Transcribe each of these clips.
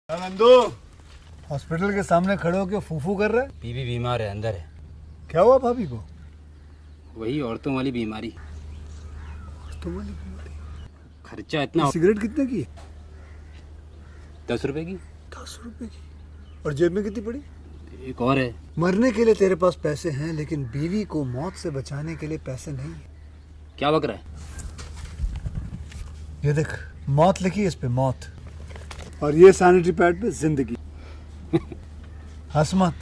Nandu hospital के सामने खड़े होकर फूफू कर रहा है। बीवी बीमार है, अंदर है। क्या हुआ भाभी को? वही औरतों वाली बीमारी। वाली बीमारी? खर्चा इतना। सिगरेट कितने की? 10 रुपए की। 10 रुपए की? और जेब में कितनी पड़ी? एक और है। मरने के लिए तेरे पास पैसे हैं, लेकिन बीवी को मौत से बचाने के लिए पैसे नहीं है। क्या बक रहा है? ये देख, मौत लिखी है इस पे, मौत। और ये सैनिटरी पैड पे जिंदगी। हंस मत।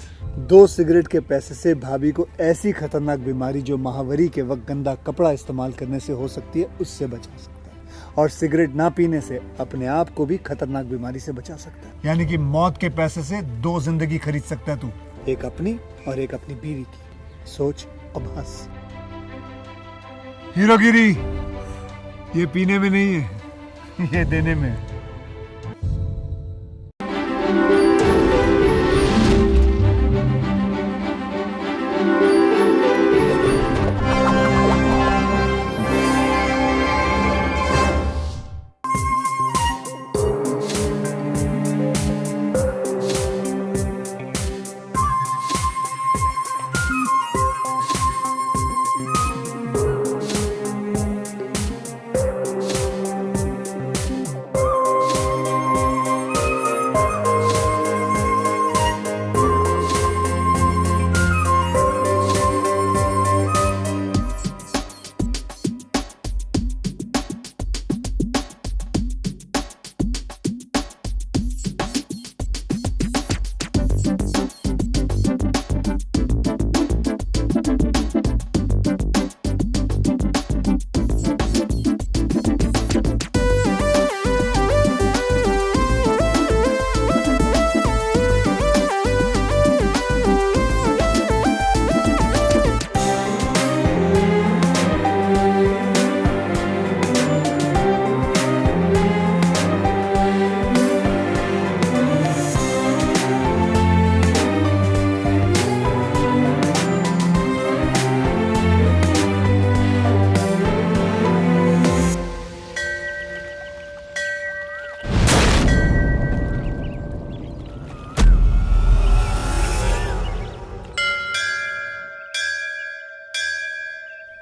2 सिगरेट के पैसे से भाभी को ऐसी खतरनाक बीमारी जो महावरी के वक्त गंदा कपड़ा इस्तेमाल करने से हो सकती है, उससे बचा सकता है। और सिगरेट ना पीने से अपने आप को भी खतरनाक बीमारी से बचा सकता है। यानी कि मौत के पैसे से 2 जिंदगी खरीद सकता है तू, एक अपनी और एक अपनी बीवी की। सोच अब हंस। हीरोगिरी ये पीने में नहीं है, ये देने में है।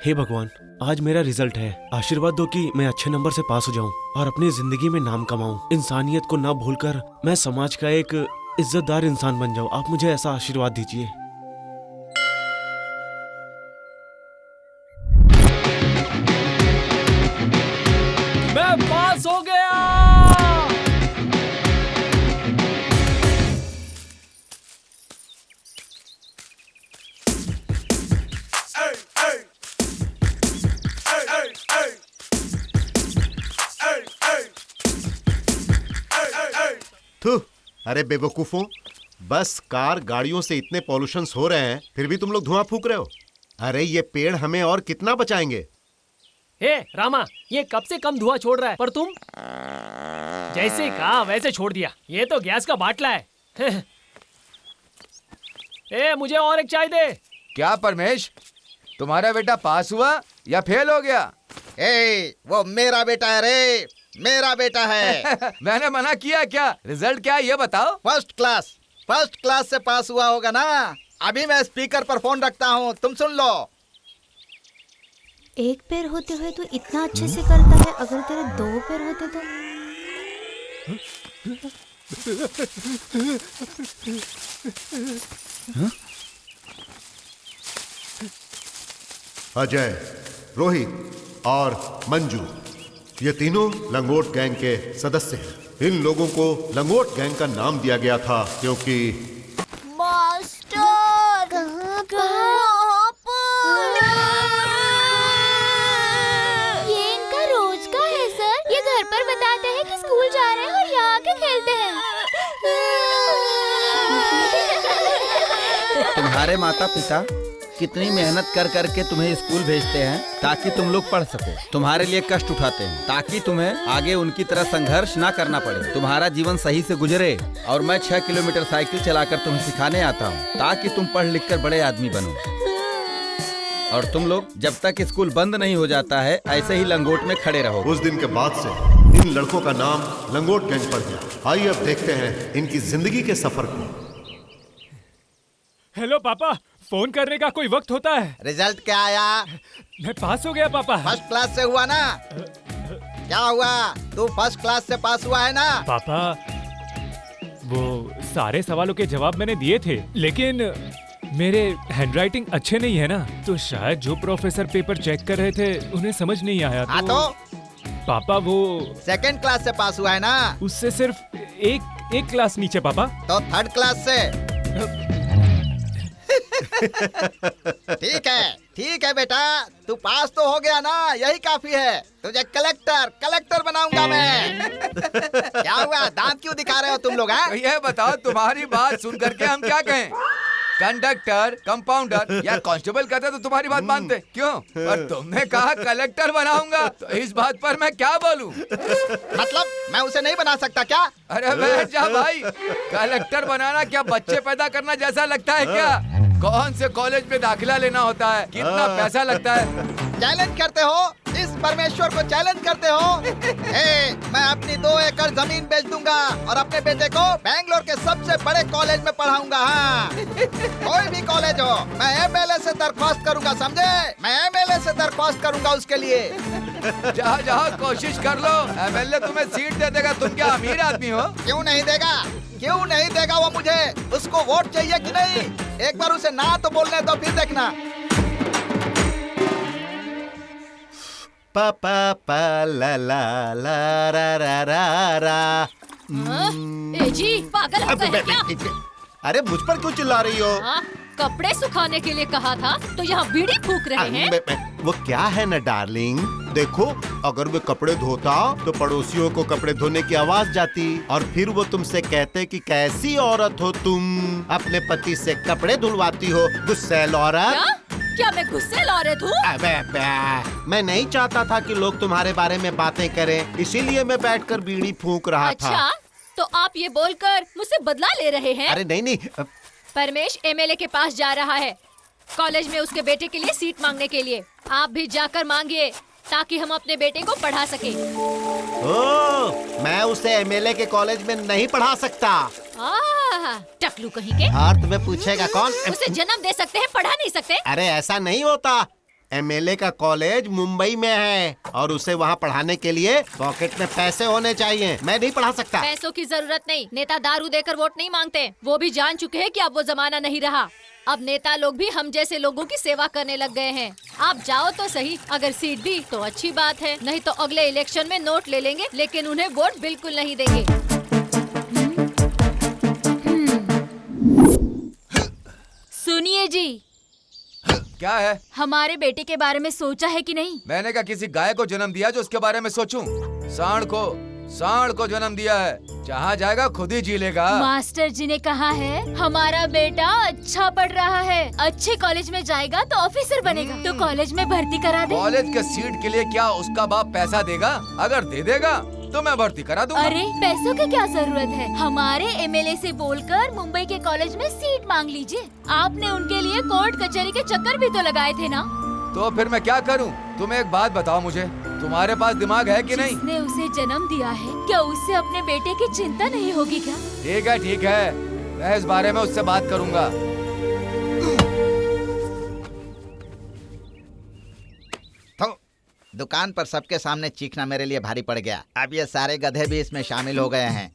हे भगवान, आज मेरा रिजल्ट है। आशीर्वाद दो कि मैं अच्छे नंबर से पास हो जाऊं और अपनी जिंदगी में नाम कमाऊं। इंसानियत को ना भूलकर मैं समाज का एक इज्जतदार इंसान बन जाऊं। आप मुझे ऐसा आशीर्वाद दीजिए। मैं पास हो गया। थू, अरे बेवकूफों, बस कार गाड़ियों से इतने पॉल्यूशंस हो रहे हैं, फिर भी तुम लोग धुआं फूक रहे हो। अरे ये पेड़ हमें और कितना बचाएंगे? हे रामा, ये कब से कम धुआं छोड़ रहा है, पर तुम जैसे कहा वैसे छोड़ दिया। ये तो गैस का बाटला है। ए, मुझे और एक चाय दे। क्या परमेश, तुम्हारा बेटा पास हुआ या फेल हो गया? वो मेरा बेटा है रे, मेरा बेटा है। मैंने मना किया क्या? रिजल्ट क्या है ये बताओ। फर्स्ट क्लास से पास हुआ होगा ना। अभी मैं स्पीकर पर फोन रखता हूँ, तुम सुन लो। एक पैर होते हुए तो इतना अच्छे से करता है, अगर तेरे 2 पैर होते तो। अजय, रोहित और मंजू, ये तीनों लंगोट गैंग के सदस्य हैं। इन लोगों को लंगोट गैंग का नाम दिया गया था क्योंकि मास्टर कहाँ पर? ये इनका रोज का है सर। ये घर पर बताते हैं कि स्कूल जा रहे हैं और यहाँ आके खेलते हैं। तुम्हारे माता पिता कितनी मेहनत कर करके तुम्हें स्कूल भेजते हैं ताकि तुम लोग पढ़ सको। तुम्हारे लिए कष्ट उठाते हैं ताकि तुम्हें आगे उनकी तरह संघर्ष ना करना पड़े, तुम्हारा जीवन सही से गुजरे। और मैं 6 किलोमीटर साइकिल चलाकर तुम्हें सिखाने आता हूँ ताकि तुम पढ़ लिख कर बड़े आदमी बनो। और तुम लोग जब तक स्कूल बंद नहीं हो जाता है ऐसे ही लंगोट में खड़े रहो। उस दिन के बाद से इन लड़कों का नाम लंगोटगंज पड़ गया। आइए अब देखते हैं इनकी जिंदगी के सफर को। हेलो पापा, फोन करने का कोई वक्त होता है? रिजल्ट क्या आया? मैं पास हो गया पापा। फर्स्ट क्लास से हुआ ना? क्या हुआ, तू फर्स्ट क्लास से पास हुआ है ना? पापा, वो सारे सवालों के जवाब मैंने दिए थे, लेकिन मेरे हैंडराइटिंग अच्छे नहीं है ना, तो शायद जो प्रोफेसर पेपर चेक कर रहे थे उन्हें समझ नहीं आया। हाँ तो पापा वो सेकंड क्लास से पास हुआ है ना? उससे सिर्फ एक क्लास नीचे पापा। तो थर्ड क्लास से। ठीक है बेटा, तू पास तो हो गया ना, यही काफी है। तुझे कलेक्टर बनाऊंगा मैं। क्या हुआ, दांत क्यों दिखा रहे हो तुम लोग? तो ये बताओ, तुम्हारी बात सुन करके हम क्या कहें? कंडक्टर, कंपाउंडर या कांस्टेबल कहते तो तुम्हारी बात मानते, क्यों? पर तुमने कहा कलेक्टर बनाऊंगा, तो इस बात पर मैं क्या बोलूं? मतलब मैं उसे नहीं बना सकता क्या? अरे बैठ जा भाई, कलेक्टर बनाना क्या बच्चे पैदा करना जैसा लगता है क्या? कौन से कॉलेज में दाखिला लेना होता है, कितना पैसा लगता है? चैलेंज करते हो, इस परमेश्वर को चैलेंज करते हो? मैं अपनी 2 एकड़ जमीन बेच दूंगा और अपने बेटे को बेंगलोर के सबसे बड़े कॉलेज में पढ़ाऊंगा। हाँ, कोई भी कॉलेज हो, मैं एमएलए से दरख्वास्त करूंगा, समझे? मैं एमएलए से दरख्वास्त करूंगा उसके लिए। जहाँ कोशिश कर लो, एमएलए तुम्हें सीट दे देगा। तुम क्या अमीर आदमी हो? क्यों नहीं देगा वो मुझे? उसको वोट चाहिए कि नहीं? एक बार उसे ना तो बोलने दो, फिर देखना। पा पा पा ला ला ला रा रा रा रा। ए जी, पागल हो गए हैं क्या? अरे मुझ पर क्यों चिल्ला रही हो? कपड़े सुखाने के लिए कहा था तो यहाँ बीड़ी फूक रहे हैं। वो क्या है ना डार्लिंग, देखो अगर वे कपड़े धोता तो पड़ोसियों को कपड़े धोने की आवाज जाती और फिर वो तुमसे कहते कि कैसी औरत हो तुम, अपने पति से कपड़े धुलवाती हो, गुस्सैल औरत। क्या मैं गुस्सैल औरत हूँ? मैं नहीं चाहता था कि लोग तुम्हारे बारे में बातें करें, इसीलिए मैं बैठकर बीड़ी फूंक रहा था। अच्छा, तो आप ये बोलकर मुझसे बदला ले रहे हैं? अरे नहीं। परमेश एमएलए के पास जा रहा है कॉलेज में उसके बेटे के लिए सीट मांगने के लिए। आप भी जाकर मांगिए ताकि हम अपने बेटे को पढ़ा सके। मैं उसे एमएलए के कॉलेज में नहीं पढ़ा सकता। टकलू कहीं के। और तुम्हें पूछेगा कौन? उसे जन्म दे सकते हैं, पढ़ा नहीं सकते? अरे ऐसा नहीं होता, एमएलए का कॉलेज मुंबई में है और उसे वहाँ पढ़ाने के लिए पॉकेट में पैसे होने चाहिए। मैं नहीं पढ़ा सकता। पैसों की जरूरत नहीं, नेता दारू देकर वोट नहीं मांगते। वो भी जान चुके हैं कि अब वो जमाना नहीं रहा। अब नेता लोग भी हम जैसे लोगों की सेवा करने लग गए हैं। आप जाओ तो सही, अगर सीट दी तो अच्छी बात है, नहीं तो अगले इलेक्शन में नोट ले लेंगे, लेकिन उन्हें वोट बिल्कुल नहीं देंगे। सुनिए जी। क्या है? हमारे बेटे के बारे में सोचा है कि नहीं? मैंने क्या किसी गाय को जन्म दिया जो उसके बारे में सोचूं? सांड को जन्म दिया है, जहाँ जाएगा खुद ही जी लेगा। मास्टर जी ने कहा है हमारा बेटा अच्छा पढ़ रहा है, अच्छे कॉलेज में जाएगा तो ऑफिसर बनेगा, तो कॉलेज में भर्ती करा दे। कॉलेज के सीट के लिए क्या उसका बाप पैसा देगा? अगर दे देगा तो मैं भर्ती करा दूंगा। अरे पैसों की क्या जरूरत है? हमारे एमएलए से बोलकर मुंबई के कॉलेज में सीट मांग लीजिए। आपने उनके लिए कोर्ट कचहरी के चक्कर भी तो लगाए थे ना। तो फिर मैं क्या करूं? तुम एक बात बताओ मुझे, तुम्हारे पास दिमाग है कि नहीं? जिसने उसे जन्म दिया है, क्या उससे अपने बेटे की चिंता नहीं होगी क्या? ठीक है, मैं इस बारे में उससे बात करूंगा। दुकान पर सबके सामने चीखना मेरे लिए भारी पड़ गया। अब ये सारे गधे भी इसमें शामिल हो गए हैं।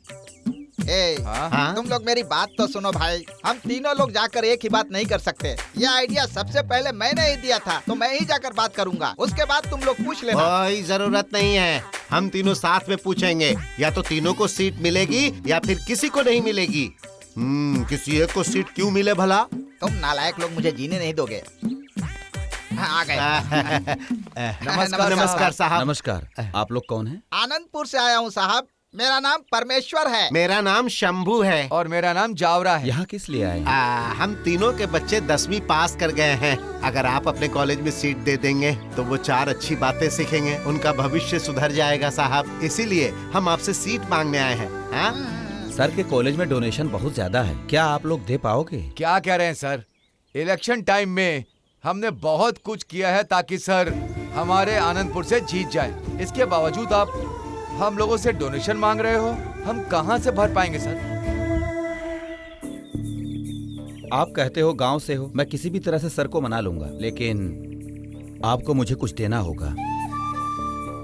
तुम लोग मेरी बात तो सुनो भाई, हम तीनों लोग जाकर एक ही बात नहीं कर सकते। ये आइडिया सबसे पहले मैंने ही दिया था, तो मैं ही जाकर बात करूंगा, उसके बाद तुम लोग पूछ लेना। कोई जरूरत नहीं है, हम तीनों साथ में पूछेंगे। या तो तीनों को सीट मिलेगी या फिर किसी को नहीं मिलेगी। किसी एक को सीट क्यों मिले भला? तुम नालायक लोग मुझे जीने नहीं दोगे। आ गए। नमस्कार साहब। नमस्कार। आप लोग कौन हैं? आनंदपुर से आया हूँ साहब। मेरा नाम परमेश्वर है। मेरा नाम शंभू है। और मेरा नाम जावरा है। यहाँ किस लिए आए? हम तीनों के बच्चे 10वीं पास कर गए हैं। अगर आप अपने कॉलेज में सीट दे देंगे तो वो 4 अच्छी बातें सीखेंगे, उनका भविष्य सुधर जाएगा साहब। इसीलिए हम आपसे सीट मांगने आए हैं। सर के कॉलेज में डोनेशन बहुत ज्यादा है, क्या आप लोग दे पाओगे? क्या कह रहे हैं सर? इलेक्शन टाइम में हमने बहुत कुछ किया है ताकि सर हमारे आनंदपुर से जीत जाए। इसके बावजूद आप हम लोगों से डोनेशन मांग रहे हो। हम कहां से भर पाएंगे सर? आप कहते हो गांव से हो, मैं किसी भी तरह से सर को मना लूंगा, लेकिन आपको मुझे कुछ देना होगा।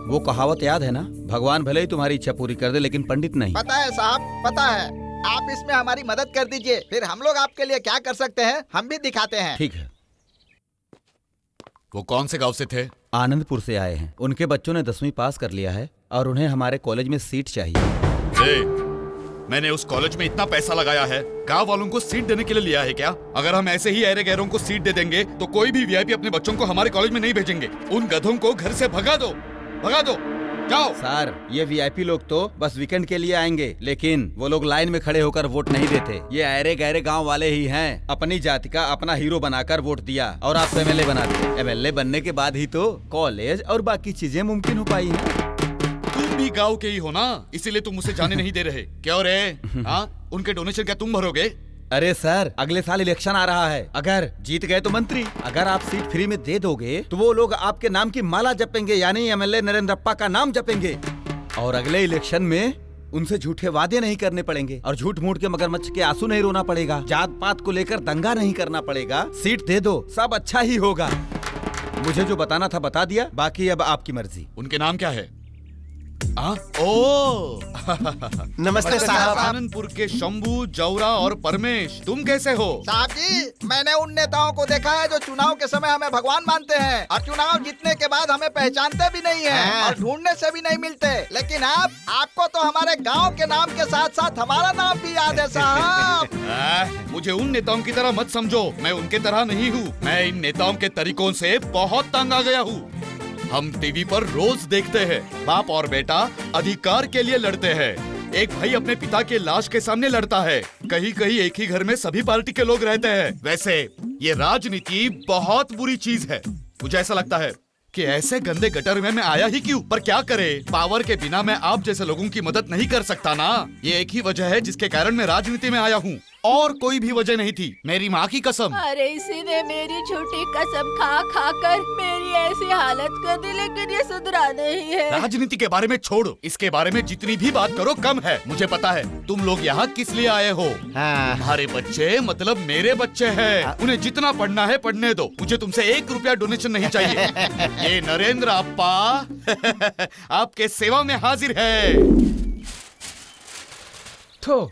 वो कहावत याद है ना, भगवान भले ही तुम्हारी इच्छा पूरी कर दे लेकिन पंडित नहीं। पता है साहब, पता है। आप इसमें हमारी मदद कर दीजिए, फिर हम लोग आपके लिए क्या कर सकते हैं हम भी दिखाते हैं। ठीक है। वो कौन से गांव से थे? आनंदपुर से आए हैं। उनके बच्चों ने 10वीं पास कर लिया है और उन्हें हमारे कॉलेज में सीट चाहिए। मैंने उस कॉलेज में इतना पैसा लगाया है, गांव वालों को सीट देने के लिए लिया है क्या? अगर हम ऐसे ही ऐरे गैरों को सीट दे देंगे तो कोई भी वीआईपी अपने बच्चों को हमारे कॉलेज में नहीं भेजेंगे। उन गधों को घर से भगा दो, भगा दो, जाओ। सर, ये वीआईपी लोग तो बस वीकेंड के लिए आएंगे, लेकिन वो लोग लाइन में खड़े होकर वोट नहीं देते। ये ऐरे गहरे गांव वाले ही हैं। अपनी जाति का अपना हीरो बनाकर वोट दिया और आपको एमएलए बना दिया। एमएलए बनने के बाद ही तो कॉलेज और बाकी चीजें मुमकिन हो पाई हैं। तुम भी गांव के ही हो ना, इसीलिए तुम मुझे जाने नहीं दे रहे। क्यों रे? हाँ, उनके डोनेशन क्या तुम भरोगे? अरे सर, अगले साल इलेक्शन आ रहा है। अगर जीत गए तो मंत्री, अगर आप सीट फ्री में दे दोगे तो वो लोग आपके नाम की माला जपेंगे, यानी एमएलए नरेंद्रप्पा का नाम जपेंगे। और अगले इलेक्शन में उनसे झूठे वादे नहीं करने पड़ेंगे और झूठ मूठ के मगरमच्छ के आंसू नहीं रोना पड़ेगा। जात पात को लेकर दंगा नहीं करना पड़ेगा। सीट दे दो, सब अच्छा ही होगा। मुझे जो बताना था बता दिया, बाकी अब आपकी मर्जी। उनके नाम क्या है? ओ नमस्ते साहब। आनंदपुर के शंभू, जौरा और परमेश, तुम कैसे हो? साहब जी, मैंने उन नेताओं को देखा है जो चुनाव के समय हमें भगवान मानते हैं और चुनाव जीतने के बाद हमें पहचानते भी नहीं हैं और ढूंढने से भी नहीं मिलते। लेकिन आपको तो हमारे गांव के नाम के साथ साथ हमारा नाम भी याद है साहब। मुझे उन नेताओं की तरह मत समझो, मैं उनके तरह नहीं हूँ। मैं इन नेताओं के तरीकों से बहुत तंग आ गया हूँ। हम टीवी पर रोज देखते हैं, बाप और बेटा अधिकार के लिए लड़ते हैं। एक भाई अपने पिता के लाश के सामने लड़ता है। कहीं कहीं एक ही घर में सभी पार्टी के लोग रहते हैं। वैसे ये राजनीति बहुत बुरी चीज है। मुझे ऐसा लगता है कि ऐसे गंदे गटर में मैं आया ही क्यों? पर क्या करे, पावर के बिना मैं आप जैसे लोगों की मदद नहीं कर सकता ना। ये एक ही वजह है जिसके कारण मैं राजनीति में आया हूँ, और कोई भी वजह नहीं थी। मेरी माँ की कसम। अरे इसी ने मेरी झूठी कसम खा खा कर मेरी ऐसी हालत कर दी, लेकिन ये सुधरा नहीं है। राजनीति के बारे में छोड़ो, इसके बारे में जितनी भी बात करो कम है। मुझे पता है तुम लोग यहाँ किस लिए आए हो। तुम्हारे बच्चे मतलब मेरे बच्चे हैं। उन्हें जितना पढ़ना है पढ़ने दो। मुझे तुमसे 1 रुपया डोनेशन नहीं चाहिए। ये नरेंद्र अप्पा आपके सेवा में हाजिर है। तो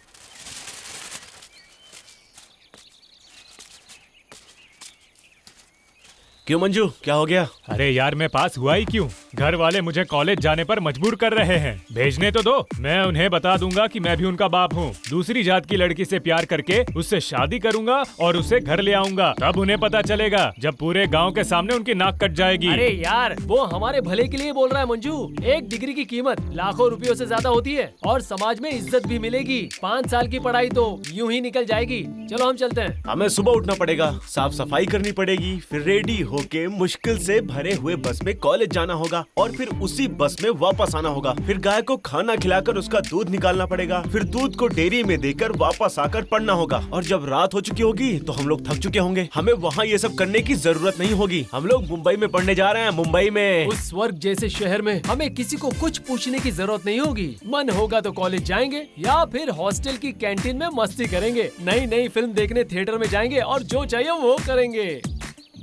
क्यों मंजू, क्या हो गया? अरे यार, मैं पास हुआ ही क्यों? घर वाले मुझे कॉलेज जाने पर मजबूर कर रहे हैं। भेजने तो दो, मैं उन्हें बता दूंगा कि मैं भी उनका बाप हूँ। दूसरी जात की लड़की से प्यार करके उससे शादी करूंगा और उसे घर ले आऊंगा। तब उन्हें पता चलेगा, जब पूरे गांव के सामने उनकी नाक कट जाएगी। अरे यार, वो हमारे भले के लिए बोल रहा है मंजू। 1 डिग्री की कीमत लाखों रुपयों से ज्यादा होती है और समाज में इज्जत भी मिलेगी। 5 साल की पढ़ाई तो यूं ही निकल जाएगी। चलो हम चलते हैं। हमें सुबह उठना पड़ेगा, साफ सफाई करनी पड़ेगी, फिर रेडी होके मुश्किल से भरे हुए बस में कॉलेज जाना होगा और फिर उसी बस में वापस आना होगा। फिर गाय को खाना खिलाकर उसका दूध निकालना पड़ेगा, फिर दूध को डेयरी में देकर वापस आकर पढ़ना होगा। और जब रात हो चुकी होगी तो हम लोग थक चुके होंगे। हमें वहाँ ये सब करने की जरूरत नहीं होगी। हम लोग मुंबई में पढ़ने जा रहे हैं। मुंबई में, उस स्वर्ग जैसे शहर में हमें किसी को कुछ पूछने की जरूरत नहीं होगी। मन होगा तो कॉलेज जाएंगे या फिर हॉस्टल की कैंटीन में मस्ती करेंगे। नई नई फिल्म देखने थिएटर में जाएंगे और जो चाहिए वो करेंगे।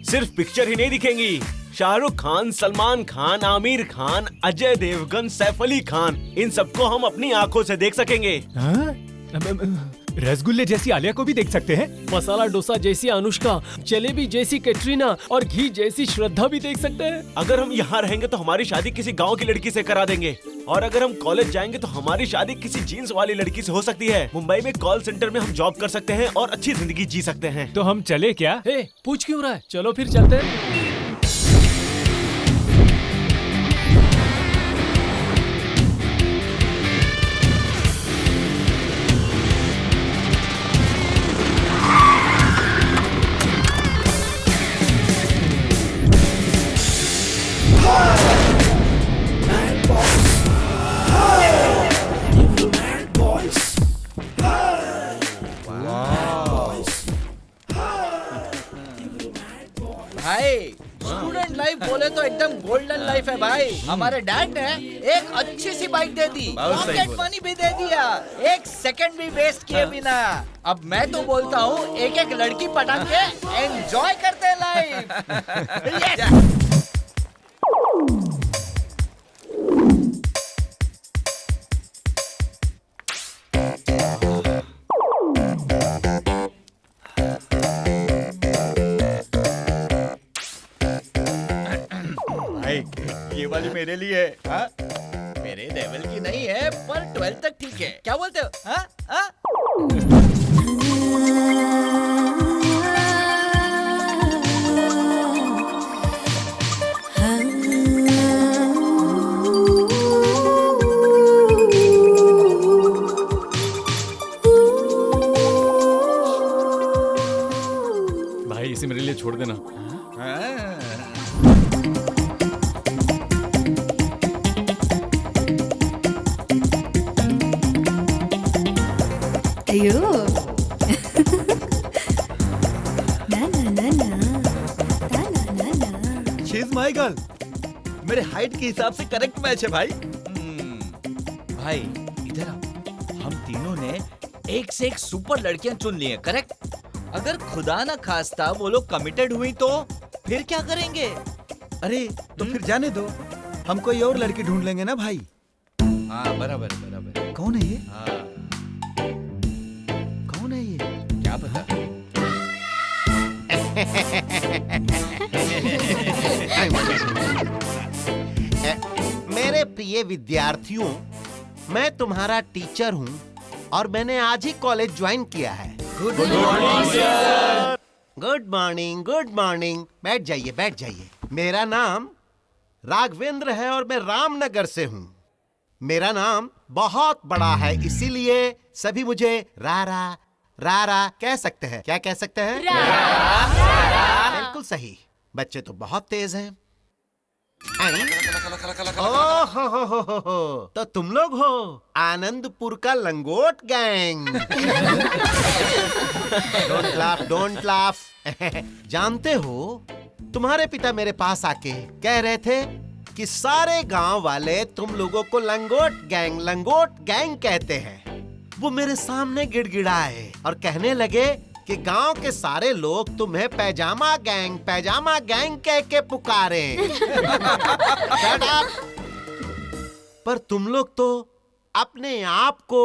सिर्फ पिक्चर ही नहीं दिखेंगी। शाहरुख खान, सलमान खान, आमिर खान, अजय देवगन, सैफ अली खान, इन सबको हम अपनी आंखों से देख सकेंगे। रसगुल्ले जैसी आलिया को भी देख सकते हैं। मसाला डोसा जैसी अनुष्का, जलेबी जैसी कैटरीना और घी जैसी श्रद्धा भी देख सकते हैं। अगर हम यहाँ रहेंगे तो हमारी शादी किसी गांव की लड़की से करा देंगे, और अगर हम कॉलेज जाएंगे तो हमारी शादी किसी जीन्स वाली लड़की से हो सकती है। मुंबई में कॉल सेंटर में हम जॉब कर सकते हैं और अच्छी जिंदगी जी सकते हैं। तो हम चले क्या? पूछ क्यों रहा है? चलो फिर चलते हैं। बोले तो एकदम गोल्डन लाइफ है भाई। हमारे डैड ने एक अच्छी सी बाइक दे दी, पॉकेट मनी भी दे दिया, एक सेकंड भी वेस्ट किए बिना। अब मैं तो बोलता हूँ एक एक लड़की पटाख के एंजॉय करते लाइफ। ये वाली मेरे लिए है। हाँ? मेरे लेवल की नहीं है पर 12 तक ठीक है, क्या बोलते हो? हाँ? हाँ? भाई इसे मेरे लिए छोड़ देना। अयो ना ना ना ना ना ना ना ना। She is my girl. मेरे हाइट के हिसाब से करेक्ट मैच है भाई। भाई इधर आओ। हम तीनों ने एक से एक सुपर लड़कियां चुन ली हैं, करेक्ट? अगर खुदा ना खास्ता वो लोग कमिटेड हुई तो फिर क्या करेंगे? अरे तो फिर जाने दो, हम कोई और लड़की ढूंढ लेंगे ना भाई। हाँ बराबर बराबर। कौन है ये? हाँ कौन है ये? क्या पता। मेरे प्रिय विद्यार्थियों, मैं तुम्हारा टीचर हूँ और मैंने आज ही कॉलेज ज्वाइन किया है। Good morning, good morning. बैठ जाइए, बैठ जाइए। मेरा नाम राघवेंद्र है और मैं रामनगर से हूँ। मेरा नाम बहुत बड़ा है, इसीलिए सभी मुझे रारा रारा कह सकते हैं। क्या कह सकते हैं? बिल्कुल सही। बच्चे तो बहुत तेज हैं। ओहो, तो तुम लोग हो आनंदपुर का लंगोट gang. Don't laugh, don't laugh. जानते हो, तुम्हारे पिता मेरे पास आके कह रहे थे कि सारे गांव वाले तुम लोगों को लंगोट गैंग कहते हैं। वो मेरे सामने गिड़गिड़ाए और कहने लगे कि गांव के सारे लोग तुम्हें पैजामा गैंग कह के पुकारे। Shut up! पर तुम लोग तो अपने आप को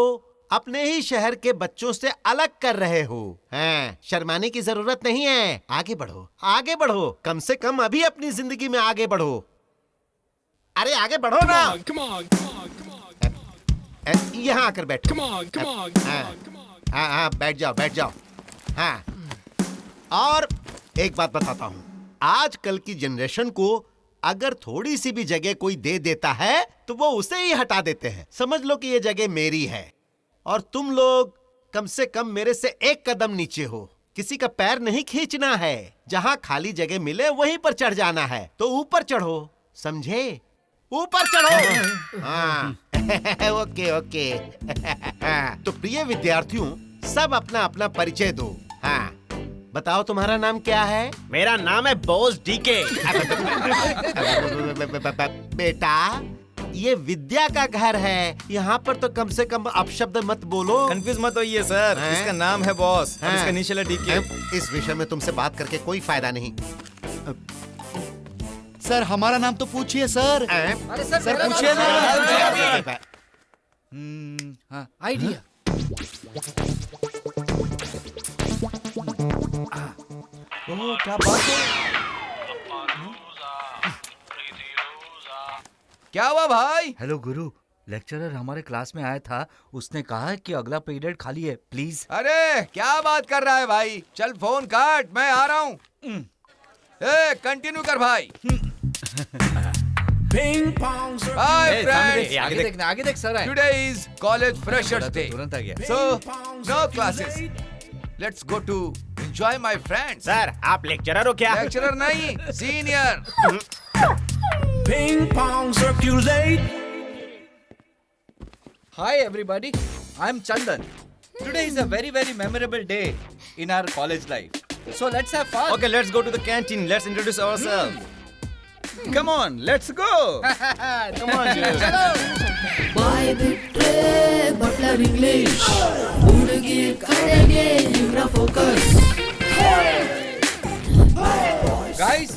अपने ही शहर के बच्चों से अलग कर रहे हो। हैं, शर्माने की जरूरत नहीं है। आगे बढ़ो, आगे बढ़ो। कम से कम अभी अपनी जिंदगी में आगे बढ़ो। अरे आगे बढ़ो ना। यहाँ आकर बैठो। हाँ, बैठ जाओ, बैठ जाओ। हाँ, और एक बात बताता हूँ, आजकल की जनरेशन को अगर थोड़ी सी भी जगह कोई दे देता है तो वो उसे ही हटा देते हैं। समझ लो कि ये जगह मेरी है और तुम लोग कम से कम मेरे से एक कदम नीचे हो। किसी का पैर नहीं खींचना है। जहाँ खाली जगह मिले वहीं पर चढ़ जाना है। तो ऊपर चढ़ो, समझे? ऊपर चढ़ो। हाँ। Okay okay. तो प्रिय विद्यार्थियों, सब अपना अपना परिचय दो। हाँ, बताओ तुम्हारा नाम क्या है? मेरा नाम है बॉस डीके। बेटा, ये विद्या का घर है, यहाँ पर तो कम से कम अपशब्द मत बोलो। कंफ्यूज मत होइए सर, इसका नाम है बॉस और इसका इनिशियल है डीके। इस विषय में तुमसे बात करके कोई फायदा नहीं। सर हमारा नाम तो पूछिए सर। अरे सर पूछिए ना। हाँ, आइडिया। ओह, क्या बात है। क्या हुआ भाई? हेलो गुरु, लेक्चरर हमारे क्लास में आया था, उसने कहा कि अगला पीरियड खाली है, प्लीज। अरे क्या बात कर रहा है भाई, चल फोन काट, मैं आ रहा हूँ। कंटिन्यू कर भाई। हाय फ्रेंड्स, आगे देख sir. Today is college freshers day, तुरंत आ गया। So no classes, let's go to enjoy my friends. Sir आप लेक्चरर हो क्या? लेक्चरर नहीं, senior. Ping pong circulate. Hi everybody, I am Chandan. Today is a very memorable day in our college life. So let's have fun. Okay, let's go to the canteen. Let's introduce ourselves. Come on, let's go. Come on, ಬಾಯ್ ಬಿಟ್ರೆ Buttler English ಹುಡುಗಿ ಕಡೆಗೆ ಇವ್ರ focus Guys,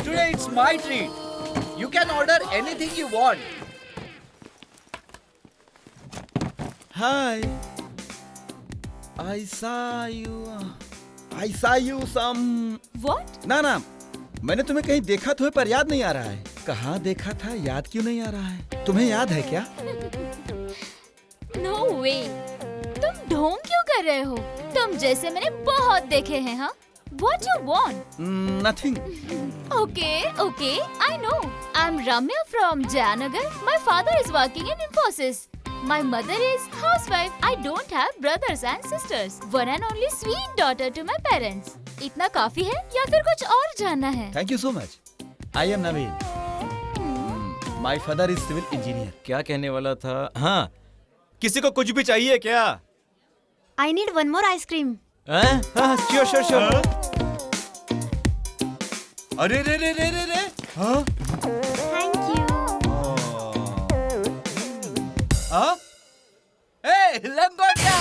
today it's my treat. You can order anything you want. Hi. I saw you some. What? ना मैंने तुम्हें कहीं देखा तुम्हें पर याद नहीं आ रहा है. कहाँ देखा था याद क्यों नहीं आ रहा है? तुम्हें याद है क्या? नो वे, तुम ढोंग क्यों कर रहे हो? तुम जैसे मैंने बहुत देखे हैं. हाँ, What you want? Nothing. Okay, I know. I'm Ramya from Jayanagar. My father is working in Infosys. My mother is housewife. I don't have brothers and sisters. One and only sweet daughter to my parents. इतना काफी है या फिर कुछ और जानना है? Thank you so much. I am Naveen. My father is civil engineer. क्या कहने वाला था? हाँ, किसी को कुछ भी चाहिए क्या? I need one more ice cream. हाँ, sure. अरे रे हाँ? Thank you. हाँ? ए, लंगोटिया!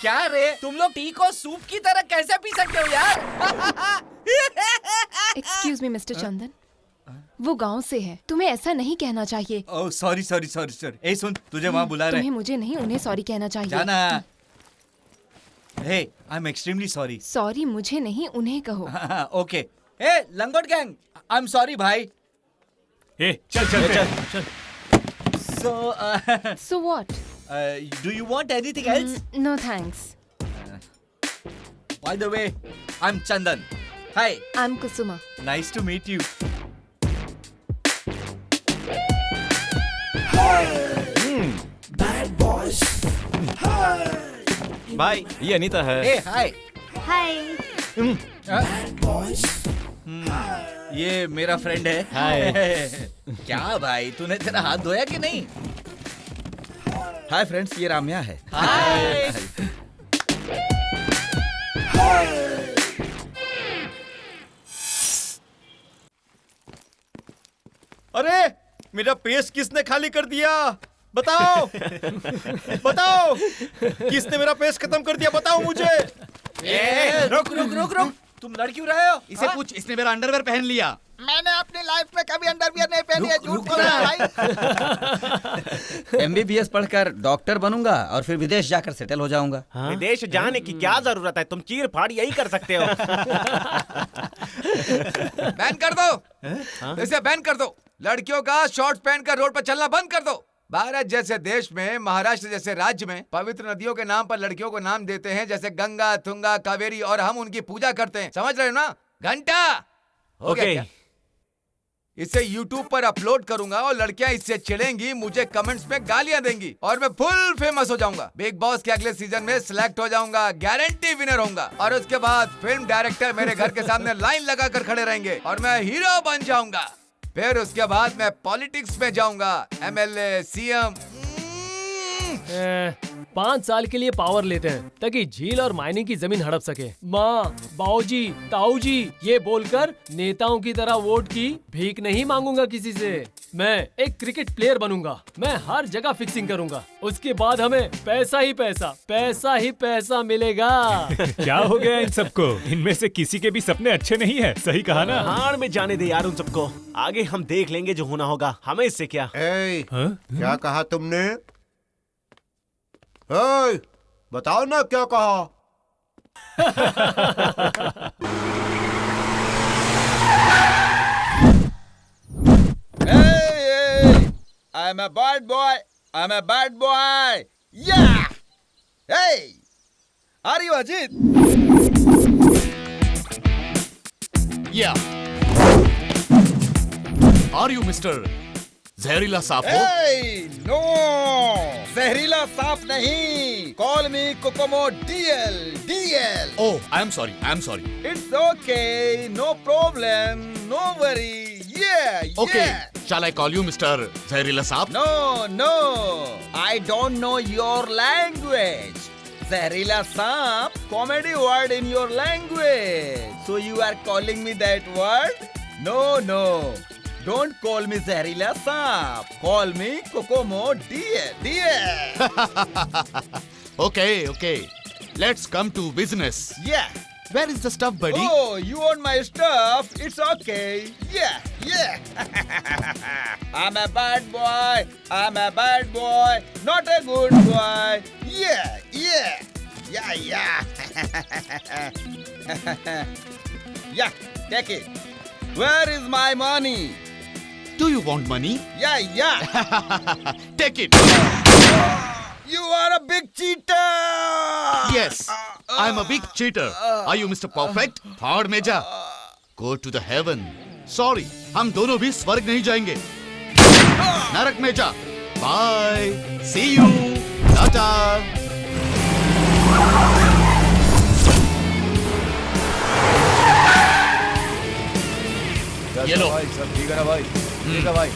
क्या रे, तुम लोग टी को सूप की तरह कैसे पी सकते हो यार? एक्सक्यूज मी मिस्टर चंदन, वो गांव से है, तुम्हें ऐसा नहीं कहना चाहिए. Oh sorry. ए सुन, तुझे वहाँ बुला रहे. तुम्हें मुझे नहीं उन्हें सॉरी कहना चाहिए. जाना. Hey, I'm extremely sorry. Sorry मुझे नहीं उन्हें कहो. Okay. Hey, लंगोट गैंग, I'm sorry भाई. चल. So what? Do you want anything else? No thanks. By the way, I'm Chandan. Hi. I'm Kusuma. Nice to meet you. Bad boys. भाई, ये अनीता है. Hey, hi. Hi. Bad boys. ये मेरा friend है. Hi. क्या भाई, तूने तेरा हाथ धोया कि नहीं? हाय फ्रेंड्स, ये राम्या है. Hi. अरे, मेरा पेस्ट किसने खाली कर दिया? बताओ. किसने मेरा पेस्ट खत्म कर दिया? बताओ मुझे. रुक. तुम लड़ क्यों रहे हो? इसे पूछ, इसने मेरा अंडरवेयर पहन लिया. मैंने अपनी लाइफ में कभी अंडरवियर नहीं पहनी है. झूठ बोल रहा है भाई. MBBS पढ़कर डॉक्टर बनूंगा और फिर विदेश जाकर सेटल हो जाऊंगा. विदेश जाने की क्या जरूरत है? तुम चीर फाड़ यही कर सकते हो. बैन कर दो. इसे बैन कर दो. लड़कियों का शॉर्ट्स पहनकर रोड पर चलना बंद कर दो. भारत जैसे देश में, महाराष्ट्र जैसे राज्य में पवित्र नदियों के नाम पर लड़कियों को नाम देते हैं, जैसे गंगा, तुंगा, कावेरी, और हम उनकी पूजा करते हैं. समझ रहे हो ना? घंटा हो गया क्या? इसे YouTube पर अपलोड करूंगा और लड़कियां इससे चिढ़ेंगी, मुझे कमेंट्स में गालियां देंगी और मैं फुल फेमस हो जाऊंगा. बिग बॉस के अगले सीजन में सिलेक्ट हो जाऊंगा, गारंटी विनर होऊंगा. और उसके बाद फिल्म डायरेक्टर मेरे घर के सामने लाइन लगा कर खड़े रहेंगे और मैं हीरो बन जाऊंगा. फिर उसके बाद मैं पॉलिटिक्स में जाऊंगा, MLA, CM. 5 साल के लिए पावर लेते हैं ताकि झील और मायनिंग की जमीन हड़प सके. माँ, बाऊजी, ताऊजी ये बोलकर नेताओं की तरह वोट की भीख नहीं मांगूंगा किसी से. मैं एक क्रिकेट प्लेयर बनूंगा. मैं हर जगह फिक्सिंग करूंगा. उसके बाद हमें पैसा ही पैसा मिलेगा. क्या हो गया इन सबको? इनमें से किसी के भी सपने अच्छे नहीं है. सही कहा ना? हार में जाने दे यार उन सबको. आगे हम देख लेंगे जो होना होगा. हमें इससे क्या? क्या कहा तुमने? बताओ ना क्या कहा? Hey, I'm a bad boy. Yeah. Hey, are you Ajit? Yeah. Are you Mr. जहरीला सांप हो? Hey, no. जहरीला सांप नहीं. Call me Kokomo DL. Oh, I'm sorry. It's okay. No problem. No worry. Yeah. Okay. Shall I call you Mr. जहरीला सांप? No. I don't know your language. Zahirila Saap, comedy word in your language. So you are calling me that word? No don't call me जहरीला सांप, call me Kokomo dear. Okay. Let's come to business. Yeah. Where is the stuff, buddy? Oh, you want my stuff? It's okay. Yeah. I'm a bad boy, not a good boy. Yeah. Yeah, take it. Where is my money? Do you want money? Yeah. Take it. You are a big cheater. Yes, I'm a big cheater. Are you Mr. Perfect? भाड़ में जा. Go to the heaven. Sorry, हम दोनों भी स्वर्ग नहीं जाएंगे. नरक में जा. Bye. See you. Tata. ये लो भाई, सब ठीक है ना भाई? ठीक है भाई।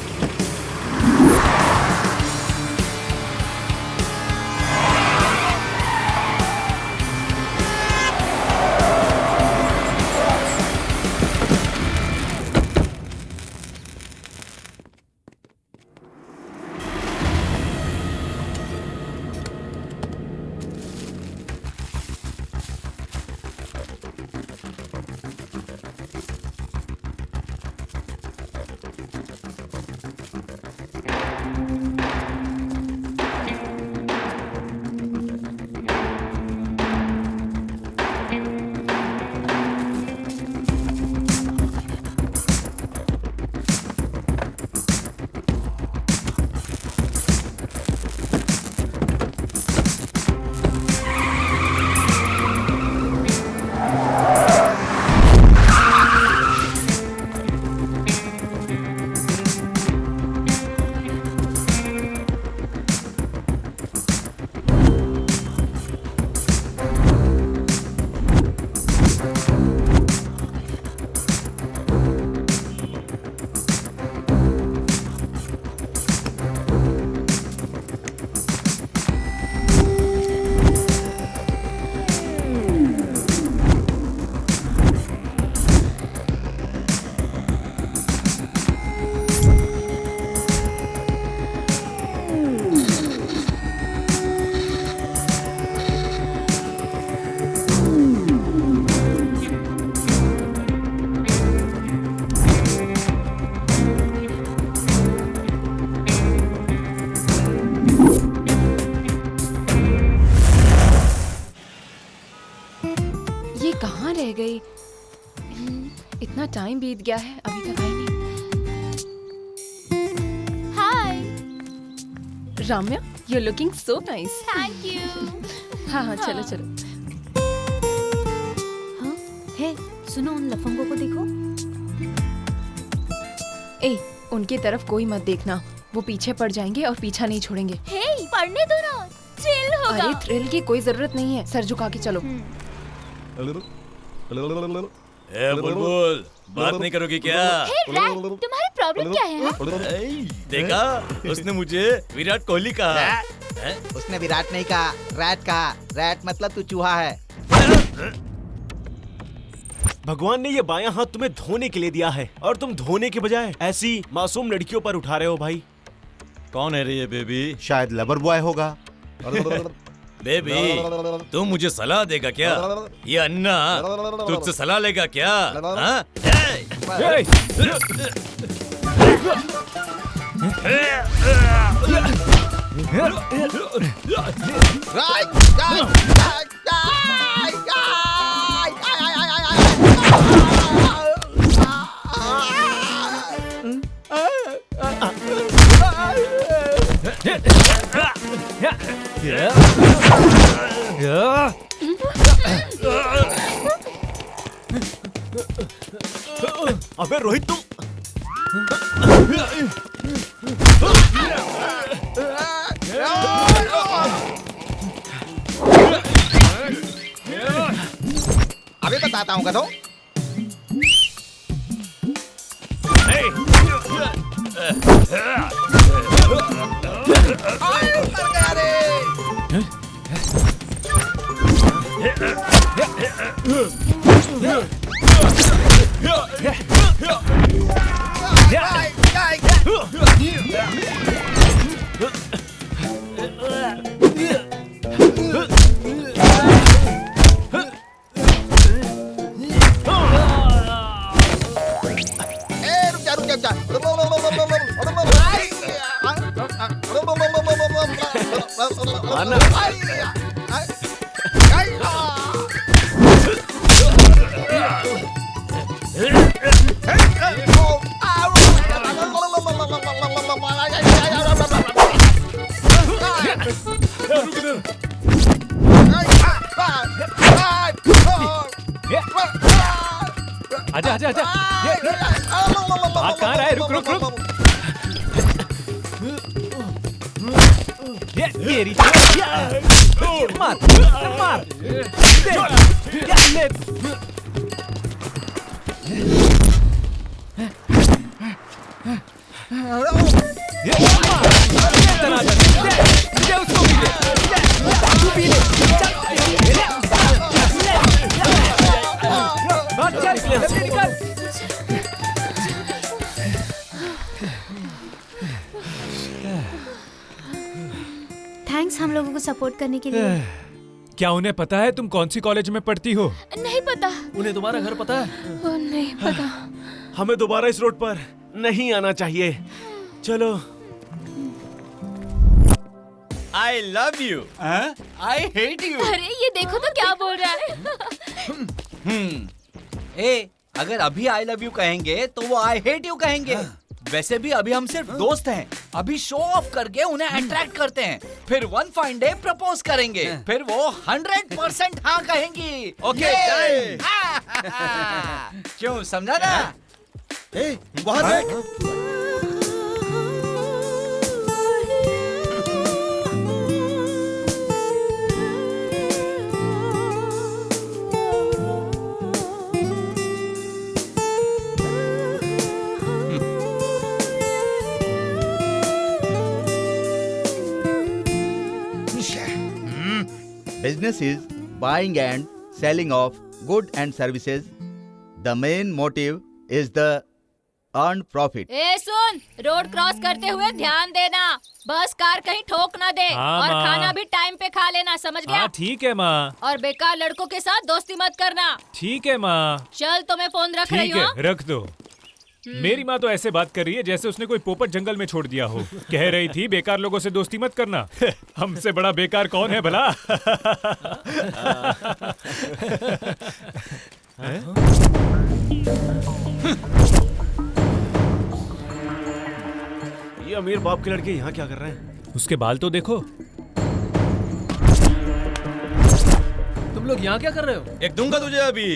कहाँ रह गई? इतना टाइम बीत गया है, अभी तक आई नहीं। Hi Ramya, you looking so nice. Thank you. हाँ चलो चलो। हाँ हे सुनो, उन लफंगों को देखो। ए, उनकी तरफ कोई मत देखना, वो पीछे पड़ जाएंगे और पीछा नहीं छोड़ेंगे। हे पढ़ने दो ना, थ्रिल होगा। अरे थ्रिल की कोई जरूरत नहीं है, सर झुका के चलो। बुलबुल, बात नहीं करोगी क्या? हे रैट, तुम्हारी प्रॉब्लम क्या है? देखा, उसने मुझे विराट कोहली कहा। उसने विराट नहीं कहा, रैट कहा। रैट मतलब तू चूहा है। भगवान ने ये बायां हाथ तुम्हें धोने के लिए दिया है और तुम धोने के बजाय ऐसी मासूम लड़कियों पर उठा रहे हो भाई। कौन है रे ये बेबी? शायद लवर बॉय होगा। बेबी, तू मुझे सलाह देगा क्या? ये अन्ना तुझसे सलाह लेगा क्या? हाँ? अबे रोहित तुम अभी बताता हूँ कदों। आजा आजा आजा। भाग कहाँ रहा है? रुक रुक रुक। ये तेरी मार मार ले। थैंक्स हम लोगों को सपोर्ट करने के लिए। क्या उन्हें पता है तुम कौन सी कॉलेज में पढ़ती हो? नहीं पता। उन्हें तुम्हारा घर पता है? नहीं पता। हमें दोबारा इस रोड पर नहीं आना चाहिए। चलो। I love you. I hate you. अरे ये देखो तो क्या बोल रहा है। ए, अगर अभी आई लव यू कहेंगे तो वो आई हेट यू कहेंगे। वैसे भी अभी हम सिर्फ दोस्त हैं। अभी शो ऑफ करके उन्हें अट्रैक्ट करते हैं, फिर वन फाइन डे प्रपोज करेंगे, फिर वो 100% हाँ कहेंगी। ओके क्यों, समझा ना? वहाँ देख। Business is buying and selling of goods and services. The main motive is the earned profit. A soon, road cross करते हुए ध्यान देना, बस कार कहीं ठोक ना दे। हाँ, और माँ। खाना भी टाइम पे खा लेना, समझ गया? हाँ ठीक है माँ। और बेकार लड़कों के साथ दोस्ती मत करना। ठीक है माँ। चल तो मैं फोन रख रही ठीक हूँ। है, रख दो। मेरी माँ तो ऐसे बात कर रही है जैसे उसने कोई पोपट जंगल में छोड़ दिया हो। कह रही थी बेकार लोगों से दोस्ती मत करना। हमसे बड़ा बेकार कौन है भला? ये अमीर बाप के लड़के यहाँ क्या कर रहे हैं? उसके बाल तो देखो। तुम लोग यहाँ क्या कर रहे हो? एक दूंगा तुझे अभी।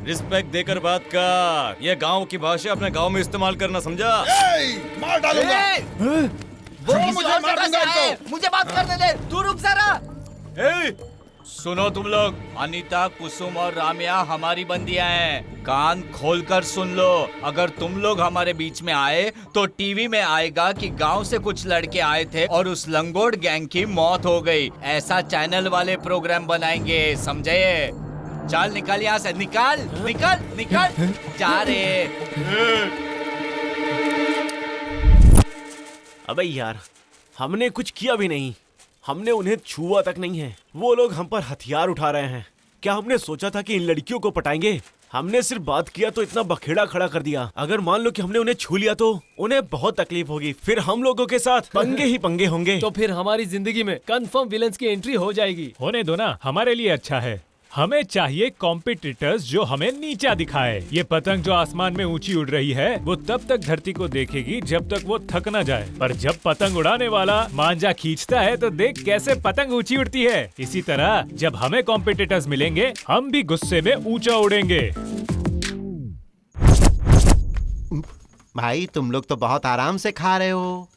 रिस्पेक्ट देकर बात कर। ये गांव की भाषा अपने गांव में इस्तेमाल करना, समझा? मार डालूंगा। वो मुझे मार दूंगा। मुझे बात करने दे, तू रुक जरा। सुनो तुम लोग, अनीता, कुसुम और रामिया हमारी बंदियां हैं। कान खोलकर सुन लो, अगर तुम लोग हमारे बीच में आए तो टीवी में आएगा कि गांव से कुछ लड़के आए थे और उस लंगोट गैंग की मौत हो गई। ऐसा चैनल वाले प्रोग्राम बनाएंगे, समझे? चल निकल यहाँ से, निकल निकल निकल, जा रे। अबे यार, हमने कुछ किया भी नहीं। हमने उन्हें छुआ तक नहीं है। वो लोग हम पर हथियार उठा रहे हैं। क्या हमने सोचा था कि इन लड़कियों को पटाएंगे? हमने सिर्फ बात किया तो इतना बखेड़ा खड़ा कर दिया। अगर मान लो कि हमने उन्हें छू लिया तो उन्हें बहुत तकलीफ होगी। फिर हम लोगों के साथ पंगे ही पंगे होंगे। तो फिर हमारी जिंदगी में कंफर्म विलेंस की एंट्री हो जाएगी। होने दो ना, हमारे लिए अच्छा है। हमें चाहिए कॉम्पिटिटर्स जो हमें नीचा दिखाए। ये पतंग जो आसमान में ऊंची उड़ रही है, वो तब तक धरती को देखेगी जब तक वो थक ना जाए। पर जब पतंग उड़ाने वाला मांझा खींचता है तो देख कैसे पतंग ऊंची उड़ती है। इसी तरह जब हमें कॉम्पिटिटर्स मिलेंगे, हम भी गुस्से में ऊंचा उड़ेंगे। भाई तुम लोग तो बहुत आराम से खा रहे हो।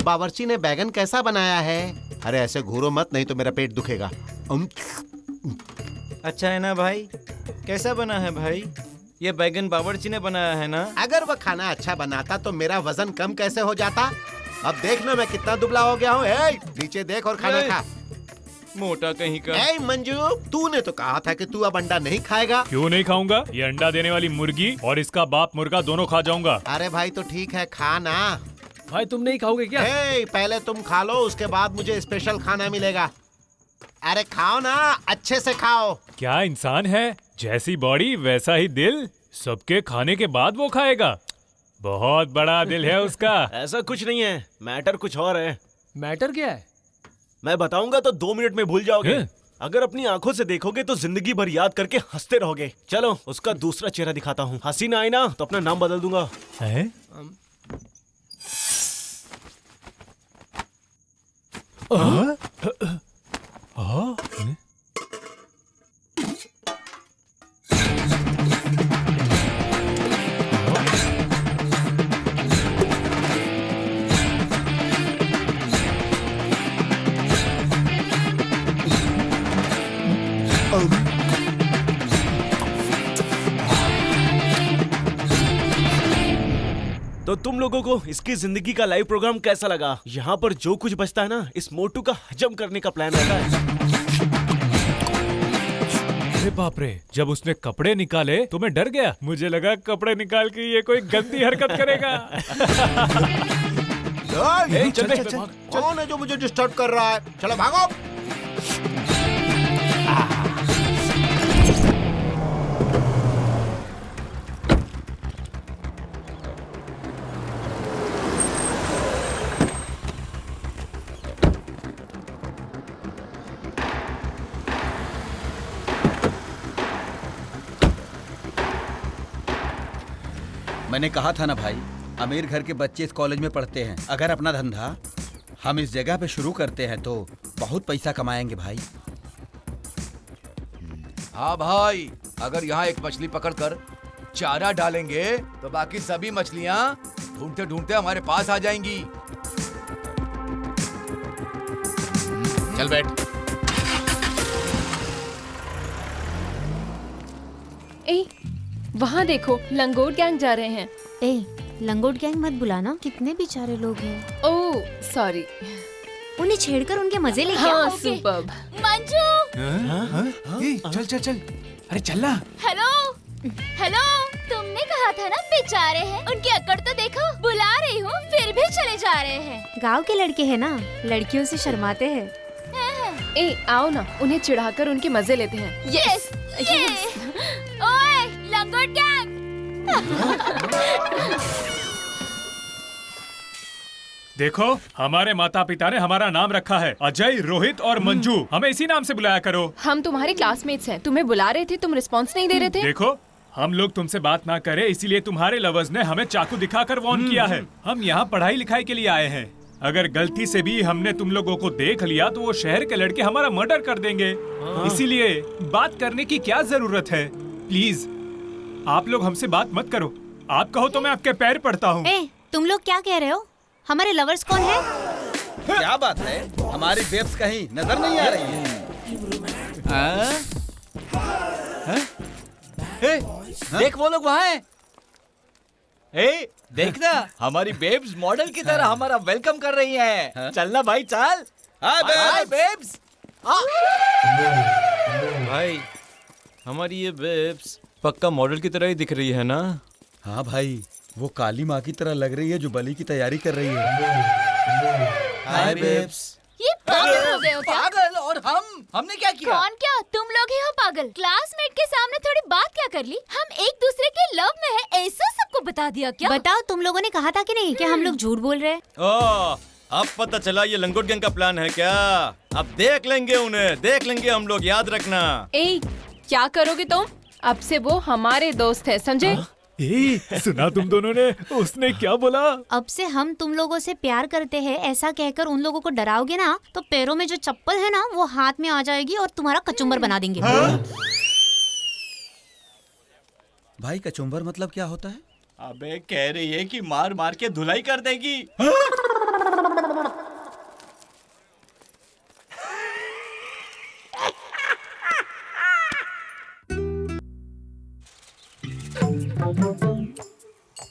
बावर्ची ने बैगन कैसा बनाया है? अरे ऐसे घूरो मत, नहीं तो मेरा पेट दुखेगा। अच्छा है ना भाई? कैसा बना है भाई? ये बैगन बावर्ची ने बनाया है ना? अगर वह खाना अच्छा बनाता तो मेरा वजन कम कैसे हो जाता? अब देखना मैं कितना दुबला हो गया हूँ। नीचे देख और खाना खा। मोटा कहीं का। ए मंजू, तूने तो कहा था कि तू अब अंडा नहीं खाएगा। क्यों नहीं खाऊंगा? ये अंडा देने वाली मुर्गी और इसका बाप मुर्गा दोनों खा जाऊंगा। अरे भाई तो ठीक है, खा ना। भाई तुम नहीं खाओगे क्या? पहले तुम खा लो, उसके बाद मुझे स्पेशल खाना मिलेगा। अरे खाओ ना, अच्छे से खाओ। क्या इंसान है, जैसी बॉडी वैसा ही दिल। सबके खाने के बाद वो खाएगा। बहुत बड़ा दिल है उसका। ऐसा कुछ नहीं है, मैटर कुछ और है। मैटर क्या है? मैं बताऊंगा तो 2 मिनट में भूल जाओगे। अगर अपनी आंखों से देखोगे तो जिंदगी भर याद करके हंसते रहोगे। चलो उसका दूसरा चेहरा दिखाता हूँ। हंसी ना आई ना तो अपना नाम बदल दूंगा। है? तो तुम लोगों को इसकी जिंदगी का लाइव प्रोग्राम कैसा लगा? यहाँ पर जो कुछ बचता है ना, इस मोटू का हजम करने का प्लान रहता है। अरे बाप रे, जब उसने कपड़े निकाले तो मैं डर गया। मुझे लगा कपड़े निकाल के ये कोई गंदी हरकत करेगा। चल। कौन है जो मुझे डिस्टर्ब कर रहा है? चलो भागो। मैंने कहा था ना भाई, अमीर घर के बच्चे इस कॉलेज में पढ़ते हैं। अगर अपना धंधा हम इस जगह पे शुरू करते हैं तो बहुत पैसा कमाएंगे भाई। हाँ भाई, अगर यहाँ एक मछली पकड़कर चारा डालेंगे तो बाकी सभी मछलियाँ ढूंढते ढूंढते हमारे पास आ जाएंगी। चल बैठ। ए, वहाँ देखो, लंगोट गैंग जा रहे हैं। लंगोट गैंग मत बुलाना, कितने बेचारे लोग हैं। Oh sorry. उन्हें छेड़कर उनके मजे ले। हाँ, सुपर्ब। मंजू, चल चल चल। अरे चलना। हेलो हेलो, तुमने कहा था ना बेचारे हैं। उनकी अकड़ तो देखो, बुला रही हूँ फिर भी चले जा रहे हैं। गांव के लड़के हैं ना, लड़कियों से शर्माते हैं। ए आओ ना, उन्हें चिढ़ाकर उनके मजे लेते हैं। Yes yes. ओए लंगोट गैंग। देखो, हमारे माता पिता ने हमारा नाम रखा है अजय, रोहित और मंजू। हमें इसी नाम से बुलाया करो। हम तुम्हारे क्लासमेट्स हैं, तुम्हें बुला रहे थे, तुम रिस्पॉन्स नहीं दे रहे थे। देखो, हम लोग तुमसे बात ना करें, इसीलिए तुम्हारे लवर्स ने हमें चाकू दिखाकर वार्न किया है। हम यहाँ पढ़ाई लिखाई के लिए आए हैं। अगर गलती से भी हमने तुम लोगों को देख लिया तो वो शहर के लड़के हमारा मर्डर कर देंगे। इसीलिए बात करने की क्या जरूरत है? प्लीज आप लोग हमसे बात मत करो। आप कहो तो मैं आपके पैर पड़ता हूँ। तुम लोग क्या कह रहे हो? हमारे लवर्स कौन है? क्या बात है, हमारी बेब्स कहीं नजर नहीं आ रही है? देख वो लोग वहाँ हैं। देखना, हमारी बेब्स मॉडल की तरह हमारा वेलकम कर रही हैं। चलना भाई, चल। हाय बेब्स। भाई, हमारी ये बेब्स पक्का मॉडल की तरह ही दिख रही है ना? हाँ भाई, वो काली माँ की तरह लग रही है जो बलि की तैयारी कर रही है। हाय बेब्स। ये पागल हो गए हो क्या? पागल? और हमने क्या किया? कौन क्या? तुम लोग ही हो पागल। क्लासमेट के सामने थोड़ी बात क्या कर ली? हम एक दूसरे के लव में है, ऐसा सबको बता दिया क्या? बताओ, तुम लोगों ने कहा था कि नहीं कि हम लोग झूठ बोल रहे हैं? अब पता चला ये लंगोट गैंग का प्लान है क्या? अब देख लेंगे उन्हें, देख लेंगे हम लोग, याद रखना। ए, क्या करोगे तुम? अब से वो हमारे दोस्त है, समझे? सुना तुम दोनों ने? उसने क्या बोला? अब से हम तुम लोगों से प्यार करते हैं ऐसा कहकर उन लोगों को डराओगे ना तो पैरों में जो चप्पल है ना वो हाथ में आ जाएगी और तुम्हारा कचुम्बर बना देंगे। भाई कचुम्बर मतलब क्या होता है? अबे कह रही है कि मार मार के धुलाई कर देगी।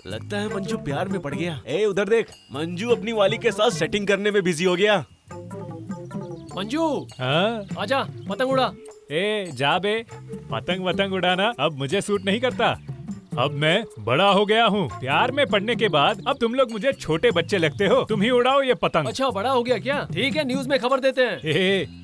लगता है मंजू प्यार में पड़ गया। ए उधर देख, मंजू अपनी वाली के साथ सेटिंग करने में बिजी हो गया। मंजू हाँ? आजा पतंग उड़ा। ए जा बे, पतंग वतंग उड़ाना अब मुझे सूट नहीं करता। अब मैं बड़ा हो गया हूँ। प्यार में पड़ने के बाद अब तुम लोग मुझे छोटे बच्चे लगते हो। तुम ही उड़ाओ ये पतंग। अच्छा बड़ा हो गया क्या? ठीक है, न्यूज में खबर देते हैं।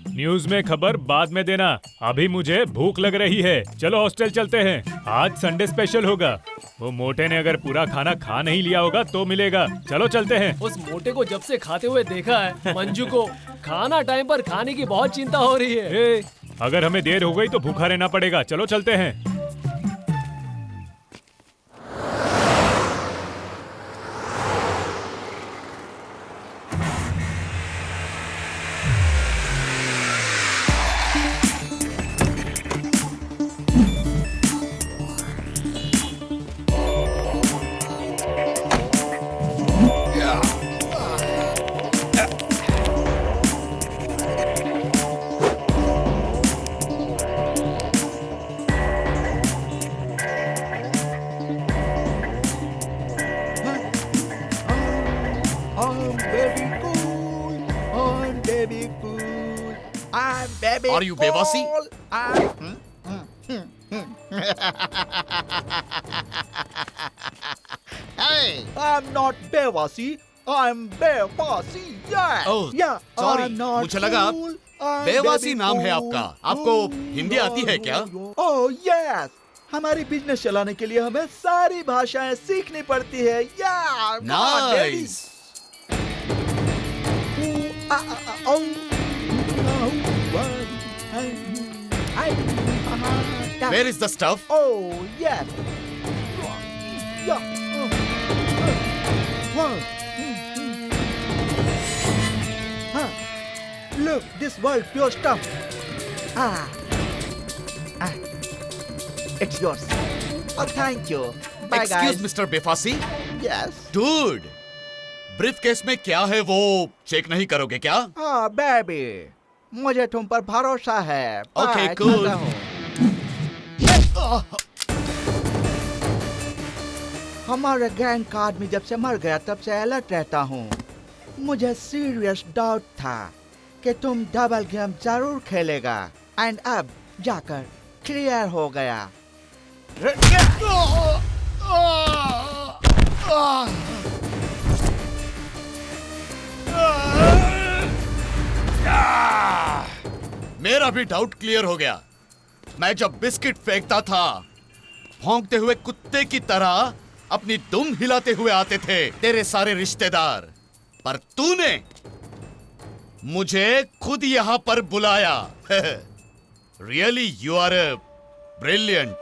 न्यूज में खबर बाद में देना, अभी मुझे भूख लग रही है। चलो हॉस्टल चलते हैं, आज संडे स्पेशल होगा। वो मोटे ने अगर पूरा खाना खा नहीं लिया होगा तो मिलेगा। चलो चलते हैं। उस मोटे को जब से खाते हुए देखा है, मंजू को खाना टाइम पर खाने की बहुत चिंता हो रही है। अगर हमें देर हो गई तो भूखा रहना पड़ेगा। चलो चलते हैं। Are you बेवासी? Hey, I'm not Bewasi. I'm Bewasi. Yeah. Oh, yeah. sorry. I'm not मुझे लगा cool. I'm बेवासी very नाम है cool. आपका। आपको हिंदी आती है क्या? Oh yes. हमारी बिजनेस चलाने के लिए हमें सारी भाषाएं सीखनी पड़ती है। Yeah. Nice. Where is the stuff? Oh yes. Yeah. Look, this world pure stuff. It's yours. Oh, thank you. Bye, Excuse guys. Mr. बेफासी? Yes. Dude, briefcase में क्या है वो चेक नहीं करोगे क्या? हाँ, बेबी, मुझे तुम पर भरोसा है। Okay, Bye, cool. चलता हूँ। हमारे गैंग का आदमी जब से मर गया तब से अलर्ट रहता हूँ। मुझे सीरियस डाउट था कि तुम डबल गेम जरूर खेलेगा, एंड अब जाकर क्लियर हो गया। मेरा भी डाउट क्लियर हो गया। मैं जब बिस्किट फेंकता था, भौंकते हुए कुत्ते की तरह अपनी दुम हिलाते हुए आते थे तेरे सारे रिश्तेदार, पर तूने मुझे खुद यहां पर बुलाया। Really you are brilliant.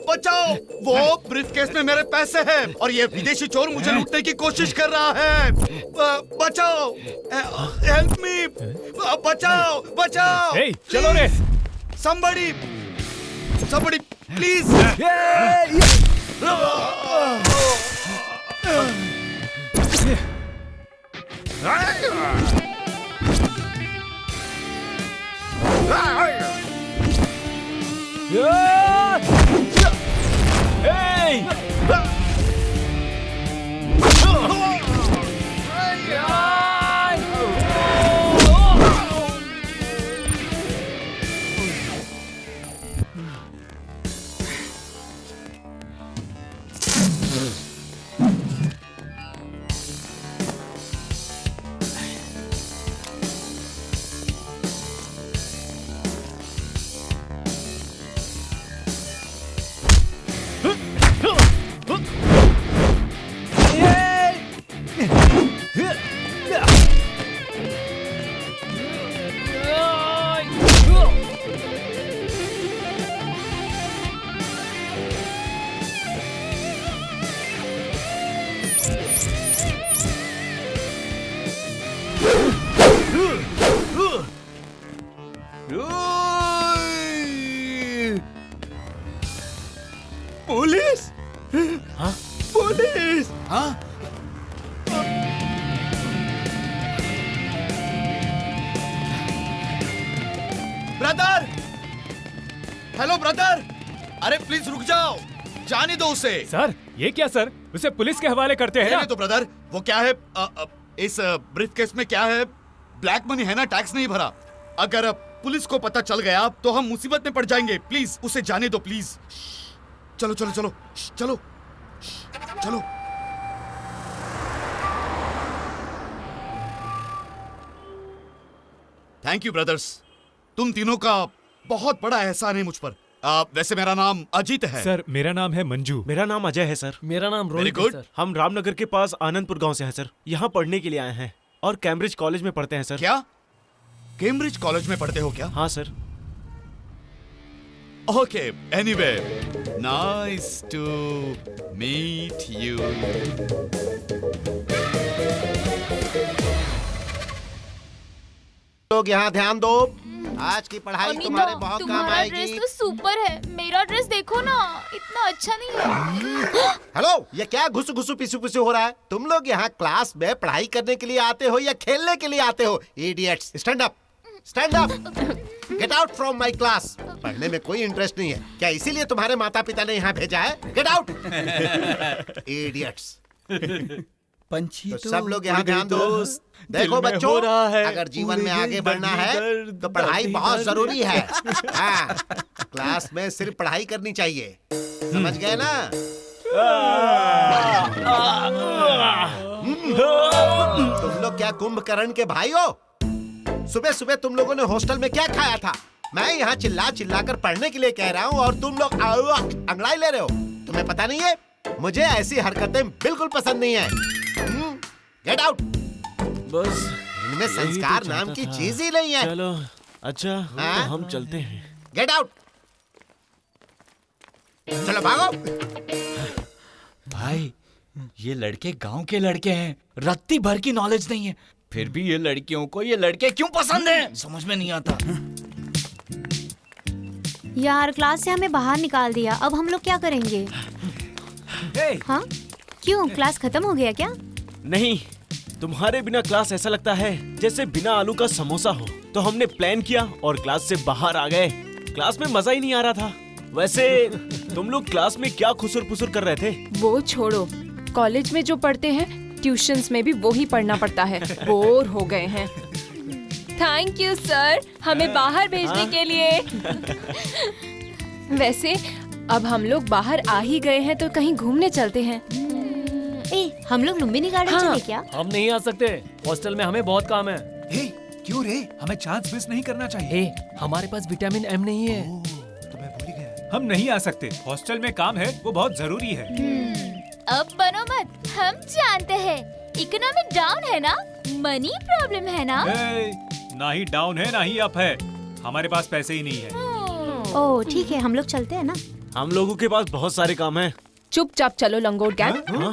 बचाओ, वो ब्रीफकेस में मेरे पैसे हैं और ये विदेशी चोर मुझे लूटने की कोशिश कर रहा है। बचाओ, हेल्प मी, बचाओ, बचाओ। हे, चलो रे। Somebody, please. पुलिस? हाँ? पुलिस? हाँ? ब्रदर! Hello brother! अरे प्लीज रुक जाओ, जाने दो उसे। सर ये क्या सर, उसे पुलिस के हवाले करते हैं ना? तो ब्रदर वो क्या है, इस ब्रीफ केस में क्या है, ब्लैक मनी है ना, टैक्स नहीं भरा। अगर पुलिस को पता चल गया तो हम मुसीबत में पड़ जाएंगे। प्लीज उसे जाने दो प्लीज। चलो चलो चलो चलो चलो। थैंक यू ब्रदर्स, तुम तीनों का बहुत बड़ा एहसान है मुझ पर। वैसे मेरा नाम अजीत है। सर मेरा नाम है मंजू। मेरा नाम अजय है सर। मेरा नाम Very रोहित है good. सर। हम रामनगर के पास आनंदपुर गांव से हैं सर। यहाँ पढ़ने के लिए आए हैं और कैम्ब्रिज कॉलेज में पढ़ते हैं सर। क्या कैम्ब्रिज कॉलेज में पढ़ते हो क्या? हाँ sir. Okay, anyway, nice to meet you. लोग यहाँ ध्यान दो, आज की पढ़ाई तुम्हारे बहुत काम तुम्हारा आएगी। ड्रेस तो सुपर है, मेरा ड्रेस देखो ना, इतना अच्छा नहीं है। हेलो, ये क्या घुसु घुसु पिसु पिसु हो रहा है? तुम लोग यहाँ क्लास में पढ़ाई करने के लिए आते हो या खेलने के लिए आते हो? Idiots, stand up, stand up, get out from my class. पढ़ने में कोई इंटरेस्ट नहीं है क्या? इसीलिए तुम्हारे माता पिता ने यहाँ भेजा है? Get out, idiots. पंछी तो सब लोग यहाँ ध्यान दो। देखो बच्चों, अगर जीवन में आगे बढ़ना है तो पढ़ाई बहुत जरूरी है। हाँ, क्लास में सिर्फ पढ़ाई करनी चाहिए, समझ गए ना? तुम लोग क्या कुंभकर्ण के भाई हो? सुबह सुबह तुम लोगों ने हॉस्टल में क्या खाया था? मैं यहाँ चिल्ला चिल्ला कर पढ़ने के लिए कह रहा हूँ और तुम लोग अंगड़ाई ले रहे हो। तुम्हें पता नहीं है? मुझे ऐसी हरकतें बिल्कुल पसंद नहीं है। Get out. बस इनमें संस्कार तो नाम की था। चीज ही नहीं है। चलो अच्छा, हाँ? तो हम चलते हैं। गेट आउट, चलो भागो। भाई ये लड़के गांव के लड़के हैं, रत्ती भर की नॉलेज नहीं है, फिर भी ये लड़कियों को ये लड़के क्यों पसंद हैं समझ में नहीं आता। यार क्लास से हमें बाहर निकाल दिया, अब हम लोग क्या करेंगे? हाँ क्यों, क्लास खत्म हो गया क्या? नहीं, तुम्हारे बिना क्लास ऐसा लगता है जैसे बिना आलू का समोसा हो। तो हमने प्लान किया और क्लास से बाहर आ गए। क्लास में मजा ही नहीं आ रहा था। वैसे तुम लोग क्लास में क्या खुसुर फुसुर कर रहे थे? वो छोड़ो, कॉलेज में जो पढ़ते हैं ट्यूशंस में भी वो ही पढ़ना पड़ता है। बोर हो गए हैं। थैंक यू सर, हमें बाहर भेजने के लिए। वैसे अब हम लोग बाहर आ ही गए हैं तो कहीं घूमने चलते हैं। हम लोग लुम्बिनी गार्डन चले क्या? हम नहीं आ सकते, हॉस्टल में हमें बहुत काम है। क्यों रे, हमें चांस मिस नहीं करना चाहिए। हमारे पास विटामिन एम नहीं है। हम नहीं आ सकते, हॉस्टल में काम है, वो बहुत जरूरी है। अब बनो मत, हम जानते हैं इकोनॉमिक डाउन है ना, मनी प्रॉब्लम है ना। ना ही डाउन है ना ही अप है, हमारे पास पैसे ही नहीं है। ओह ठीक है, हम लोग चलते हैं ना। हम लोगों के पास बहुत सारे काम हैं। चुपचाप चलो लंगोट गैंग।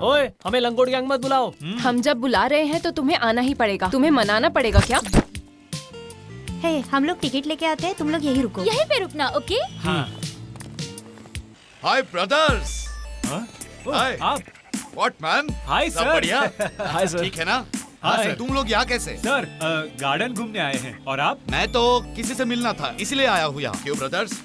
ओए, हमें लंगोट गैंग मत बुलाओ। हम जब बुला रहे हैं तो तुम्हें आना ही पड़ेगा। तुम्हें मनाना पड़ेगा क्या? हे, हम लोग टिकट लेके आते हैं, तुम लोग यहीं रुको। यहीं पे रुकना, ओके? हाय ब्रदर्स। हाय आप? What man? हाय सब सर। बढ़िया? Hi sir. ठीक है ना? हाँ हाँ सर। तुम लोग यहाँ कैसे? सर गार्डन घूमने आए हैं। और आप? मैं तो किसी से मिलना था इसलिए आया हूँ यहाँ। क्यों ब्रदर्स,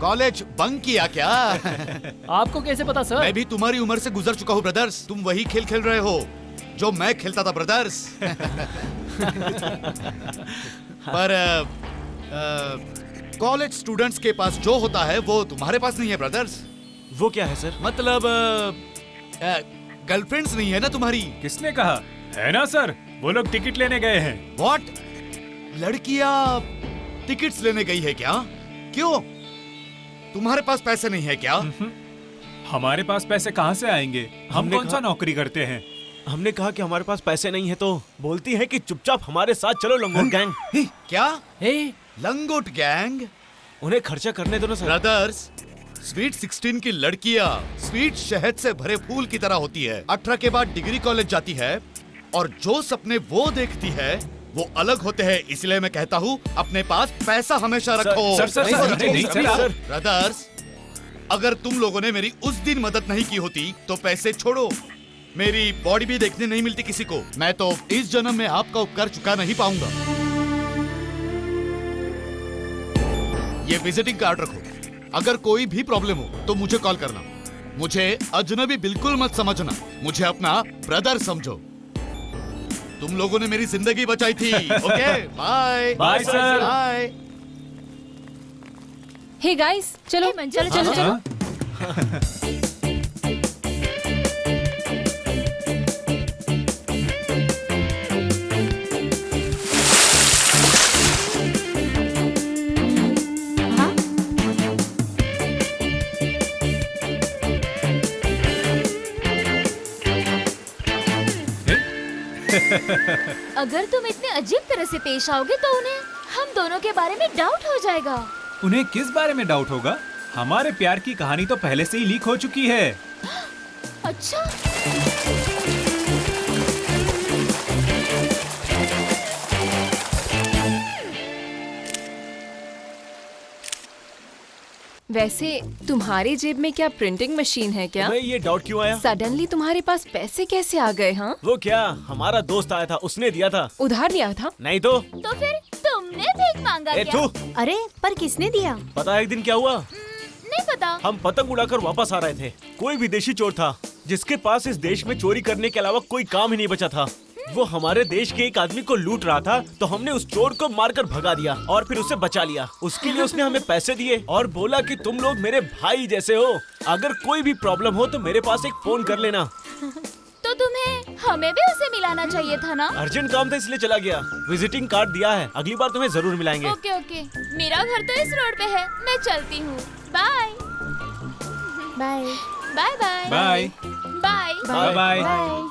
कॉलेज बंक किया क्या? आपको कैसे पता सर? मैं भी तुम्हारी उम्र से गुजर चुका हूँ ब्रदर्स। तुम वही खेल खेल रहे हो जो मैं खेलता था ब्रदर्स। पर कॉलेज स्टूडेंट्स के पास जो होता है वो तुम्हारे पास नहीं है ब्रदर्स। वो क्या है सर? मतलब गर्लफ्रेंड्स नहीं है ना तुम्हारी? किसने कहा? है ना सर, वो लोग टिकट लेने गए हैं। व्हाट? लड़कियां टिकट्स लेने गई है क्या? क्यों? तुम्हारे पास पैसे नहीं है क्या? हमारे पास पैसे कहाँ से आएंगे? हम हमने कौन सा कहा- नौकरी करते हैं? हमने कहा कि हमारे पास पैसे नहीं है तो बोलती है कि चुपचाप हमारे साथ चलो लंगोट गैंग। क्या? लंगोट गैंग? उन्हें खर्चा करने दो ना सर। ब्रदर्स, स्वीट 16 की लड़कियां स्वीट शहद से भरे फूल की तरह होती है। 18 के बाद डिग्री कॉलेज जाती है और जो सपने वो देखती है वो अलग होते हैं। इसलिए मैं कहता हूँ अपने पास पैसा हमेशा रखो। ब्रदर्स, अगर तुम लोगों ने मेरी उस दिन मदद नहीं की होती तो पैसे छोड़ो, मेरी बॉडी भी देखने नहीं मिलती किसी को। मैं तो इस जन्म में आपका उपकार चुका नहीं पाऊंगा। ये विजिटिंग कार्ड रखो, अगर कोई भी प्रॉब्लम हो तो मुझे कॉल करना। मुझे अजनबी बिल्कुल मत समझना, मुझे अपना ब्रदर समझो। तुम लोगों ने मेरी जिंदगी बचाई थी। Okay, bye bye sir. Bye. Hey guys, चलो चलो चलो चलो। अगर तुम इतने अजीब तरह से पेश आओगे तो उन्हें हम दोनों के बारे में डाउट हो जाएगा। उन्हें किस बारे में डाउट होगा? हमारे प्यार की कहानी तो पहले से ही लीक हो चुकी है। अच्छा, वैसे तुम्हारी जेब में क्या प्रिंटिंग मशीन है क्या? तुम्हें ये डाउट क्यों आया? सडनली तुम्हारे पास पैसे कैसे आ गए? हाँ, वो क्या, हमारा दोस्त आया था, उसने दिया था। उधार लिया था? नहीं तो फिर तुमने भीख मांगा ए, क्या? तू। अरे पर किसने दिया? पता है एक दिन क्या हुआ? नहीं पता। हम पतंग उड़ाकर वापस आ रहे थे। कोई विदेशी चोर था जिसके पास इस देश में चोरी करने के अलावा कोई काम ही नहीं बचा था। वो हमारे देश के एक आदमी को लूट रहा था तो हमने उस चोर को मारकर भगा दिया और फिर उसे बचा लिया। उसके लिए उसने हमें पैसे दिए और बोला कि तुम लोग मेरे भाई जैसे हो, अगर कोई भी प्रॉब्लम हो तो मेरे पास एक फोन कर लेना। तो तुम्हें हमें भी उसे मिलाना चाहिए था ना? अर्जेंट काम था इसलिए चला गया। विजिटिंग कार्ड दिया है, अगली बार तुम्हें जरूर मिलाएंगे। ओके ओके, मेरा घर तो इस रोड पे है, मैं चलती हूँ। Bye bye bye bye bye bye bye bye.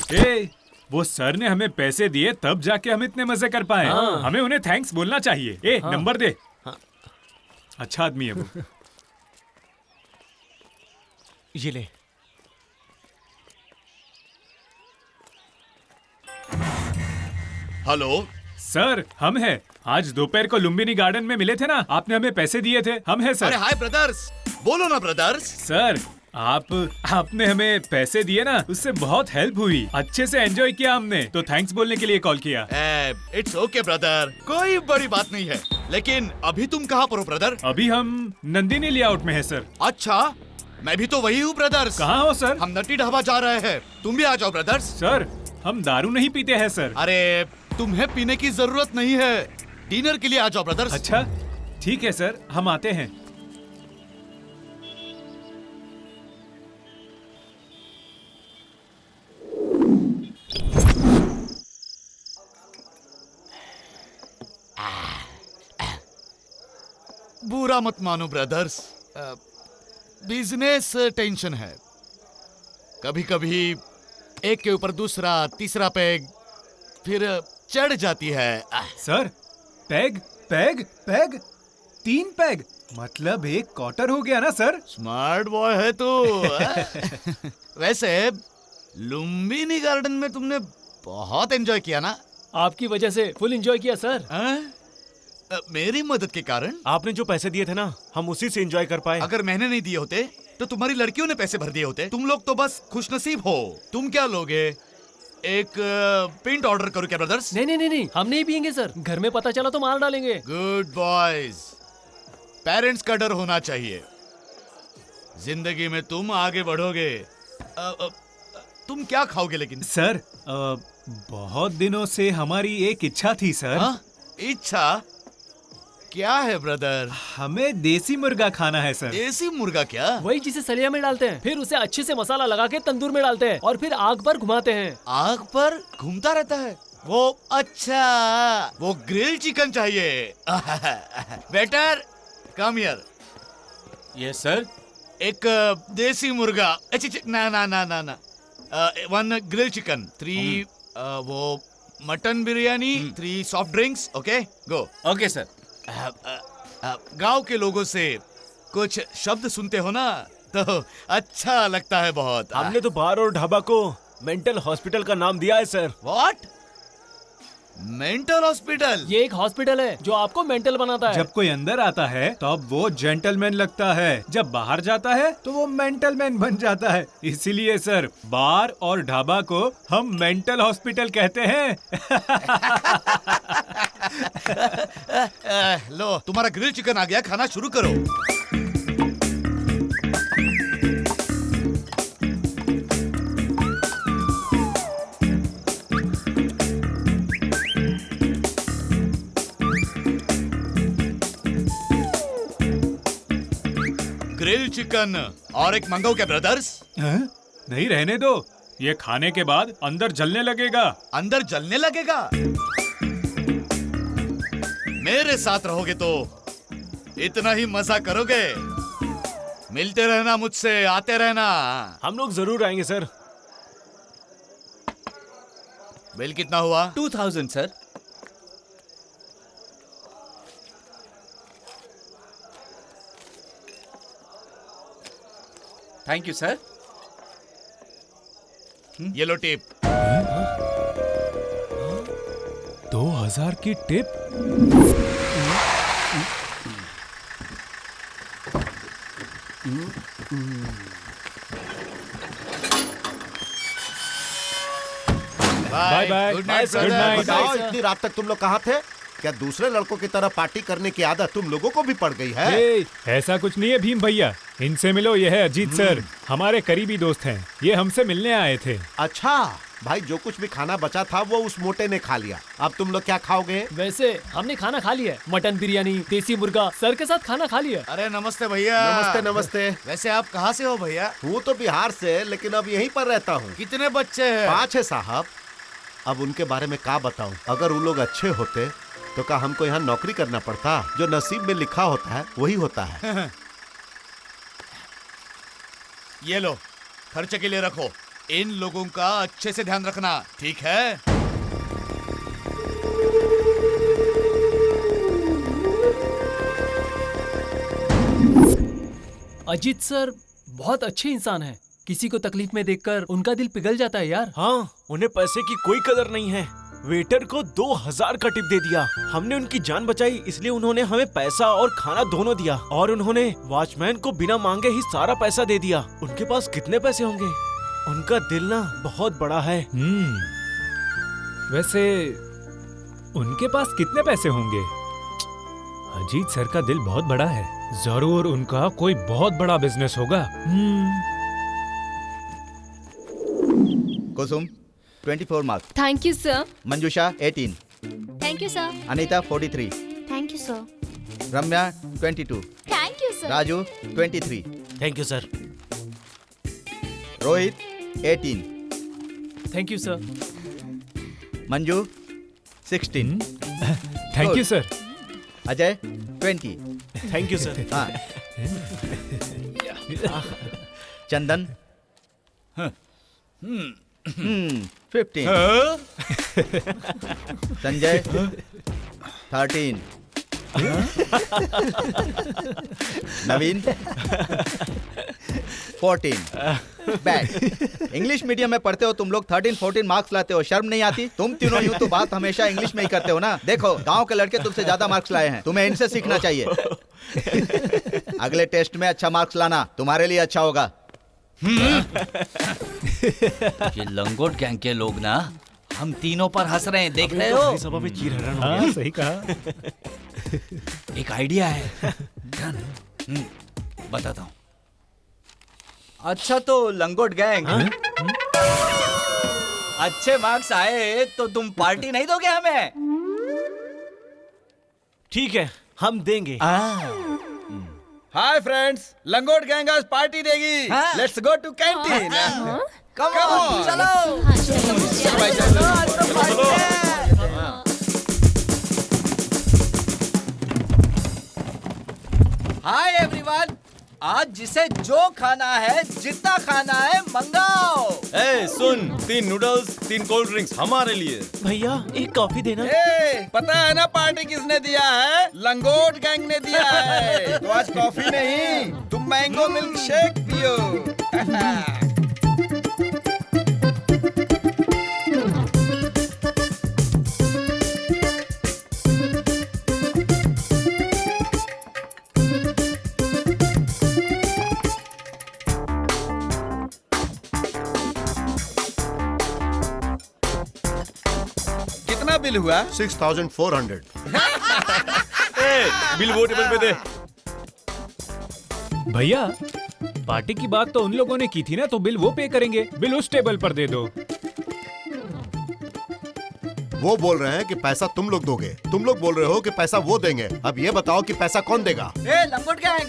ए, वो सर ने हमें पैसे दिए तब जाके हम इतने मजे कर पाए। हाँ। हमें उन्हें थैंक्स बोलना चाहिए। ए, हाँ। नंबर दे। हाँ। अच्छा आदमी है वो। ये ले। हेलो सर, हम हैं। आज दोपहर को लुम्बिनी गार्डन में मिले थे ना, आपने हमें पैसे दिए थे। हम हैं सर। अरे हाय ब्रदर्स, बोलो ना ब्रदर्स। सर, आपने हमें पैसे दिए ना, उससे बहुत हेल्प हुई। अच्छे से एंजॉय किया हमने, तो थैंक्स बोलने के लिए कॉल किया। इट्स ओके ब्रदर, कोई बड़ी बात नहीं है। लेकिन अभी तुम कहाँ पर हो ब्रदर? अभी हम नंदिनी लेआउट में है सर। अच्छा, मैं भी तो वही हूँ ब्रदर्स। कहाँ हो सर? हम नट्टी ढाबा जा रहे हैं, तुम भी आ जाओ ब्रदर्स। सर, हम दारू नहीं पीते हैं सर। अरे तुम्हें पीने की जरूरत नहीं है, डिनर के लिए आ जाओ ब्रदर्स। अच्छा ठीक है सर, हम आते हैं। बुरा मत मानो ब्रदर्स, बिजनेस टेंशन है। कभी कभी एक के ऊपर दूसरा तीसरा पैग फिर चढ़ जाती है। Sir, peg peg peg 3 peg मतलब 1 क्वार्टर हो गया ना सर? स्मार्ट बॉय है तू। वैसे लुम्बिनी गार्डन में तुमने बहुत एंजॉय किया ना? आपकी वजह से फुल एंजॉय किया सर। मेरी मदद के कारण? आपने जो पैसे दिए थे ना, हम उसी से एंजॉय कर पाए। अगर मैंने नहीं दिए होते तो तुम्हारी लड़कियों ने पैसे भर दिए होते। तुम लोग तो बस खुशनसीब हो। तुम क्या लोगे? एक पिंट ऑर्डर करो क्या ब्रदर्स? नहीं, हम नहीं पियेंगे सर। घर में पता चला तो मार डालेंगे। गुड बॉयज, पेरेंट्स का डर होना चाहिए। जिंदगी में तुम आगे बढ़ोगे। तुम क्या खाओगे लेकिन? सर, बहुत दिनों से हमारी एक इच्छा थी सर। इच्छा क्या है ब्रदर? हमें देसी मुर्गा खाना है सर। देसी मुर्गा क्या? वही जिसे सलिया में डालते हैं, फिर उसे अच्छे से मसाला लगा के तंदूर में डालते हैं और फिर आग पर घुमाते हैं। आग पर घूमता रहता है? वो अच्छा, वो ग्रिल चिकन चाहिए। Waiter come here. Yes sir. एक देसी मुर्गा, ना ना ना ना ना, 1 ग्रिल चिकन, 3 वो mutton biryani, 3 soft drinks. Okay go. Okay sir. गांव के लोगों से कुछ शब्द सुनते हो ना तो अच्छा लगता है बहुत। हमने तो बार और ढाबा को मेंटल हॉस्पिटल का नाम दिया है सर। व्हाट? Mental hospital? ये एक हॉस्पिटल है जो आपको मेंटल बनाता है। जब कोई अंदर आता है तब वो जेंटलमैन लगता है, जब बाहर जाता है तो वो मेंटलमैन बन जाता है। इसीलिए सर बार और ढाबा को हम मेंटल हॉस्पिटल कहते हैं। लो तुम्हारा ग्रिल चिकन आ गया, खाना शुरू करो। ग्रिल चिकन और एक मंगाओ क्या ब्रदर्स? नहीं रहने दो, ये खाने के बाद अंदर जलने लगेगा। अंदर जलने लगेगा? मेरे साथ रहोगे तो इतना ही मजा करोगे। मिलते रहना मुझसे, आते रहना। हम लोग जरूर आएंगे सर। बिल कितना हुआ? 2000 सर। Thank you sir. ये लो टिप। 2000 की tip? Bye bye. Good night brother. बताओ इतनी रात तक तुम लोग कहाँ थे? क्या दूसरे लड़कों की तरह पार्टी करने की आदत तुम लोगों को भी पड़ गई है? ऐसा कुछ नहीं है भीम भैया, इनसे मिलो। ये है अजीत सर, हमारे करीबी दोस्त हैं। ये हमसे मिलने आए थे। अच्छा भाई, जो कुछ भी खाना बचा था वो उस मोटे ने खा लिया। अब तुम लोग क्या खाओगे? वैसे हमने खाना खा लिया, मटन बिरयानी, देसी मुर्गा, सर के साथ खाना खा लिया। अरे नमस्ते भैया। नमस्ते नमस्ते। वैसे आप कहाँ से हो भैया? हूँ तो बिहार से, लेकिन अब यहीं पर रहता हूँ। कितने बच्चे हैं? 5 है साहब। अब उनके बारे में क्या बताऊं? अगर वो लोग अच्छे होते तो क्या हमको यहाँ नौकरी करना पड़ता? जो नसीब में लिखा होता है वही होता है। ये लो, खर्चे के लिए रखो। इन लोगों का अच्छे से ध्यान रखना, ठीक है? अजीत सर बहुत अच्छे इंसान हैं। किसी को तकलीफ में देखकर उनका दिल पिघल जाता है यार। हाँ, उन्हें पैसे की कोई कदर नहीं है। वेटर को 2000 का टिप दे दिया। हमने उनकी जान बचाई, इसलिए उन्होंने हमें पैसा और खाना दोनों दिया। और उन्होंने वॉचमैन को बिना मांगे ही सारा पैसा दे दिया। उनके पास कितने पैसे होंगे? उनका दिल ना बहुत बड़ा है। वैसे उनके पास कितने पैसे होंगे? अजीत सर का दिल बहुत बड़ा है, जरूर उनका कोई बहुत बड़ा बिजनेस होगा। कुसुम 24 marks. Thank you sir. Manjusha 18। Thank you sir. Anita 43। Thank you sir. Ramya 22। Thank you sir. Raju 23। Thank you sir. Rohit 18। Thank you sir. Manju 16। Thank you sir. Ajay 20। Thank you sir. हाँ। चंदन 15। संजय 13। नवीन 14। बैड। इंग्लिश मीडियम में पढ़ते हो तुम लोग, 13-14 marks लाते हो, शर्म नहीं आती? तुम तीनों यूं तो बात हमेशा इंग्लिश में ही करते हो ना। देखो गांव के लड़के तुमसे ज्यादा मार्क्स लाए हैं, तुम्हें इनसे सीखना चाहिए। अगले टेस्ट में अच्छा मार्क्स लाना, तुम्हारे लिए अच्छा होगा। ये लंगोट गैंग के लोग ना हम तीनों पर हंस रहे हैं, देख रहे हो? सभा में चीर हरण हो हाँ, गया। सही कहा। एक आइडिया है, बताता हूँ। अच्छा तो लंगोट गैंग, अच्छे मार्क्स आए तो तुम पार्टी नहीं दोगे हमें? ठीक है, हम देंगे। हाय फ्रेंड्स, लंगोट गैंग आज पार्टी देगी। Let's go to canteen. Come on, चलो। हाय एवरीवन, आज जिसे जो खाना है, जितना खाना है, मंगाओ। ए सुन, 3 नूडल्स 3 कोल्ड ड्रिंक्स हमारे लिए। भैया एक कॉफी देना। पता है ना पार्टी किसने दिया है? लंगोट गैंग ने दिया है। तो आज कॉफी नहीं, तुम मैंगो मिल्क शेक पियो। कितना बिल हुआ? 6400। बिल वो टेबल पे दे। भैया पार्टी की बात तो उन लोगों ने की थी ना, तो बिल वो पे करेंगे। बिल उस टेबल पर दे दो। वो बोल रहे हैं कि पैसा तुम लोग दोगे, तुम लोग बोल रहे हो कि पैसा वो देंगे। अब ये बताओ कि पैसा कौन देगा? ए लंगोट गैंग,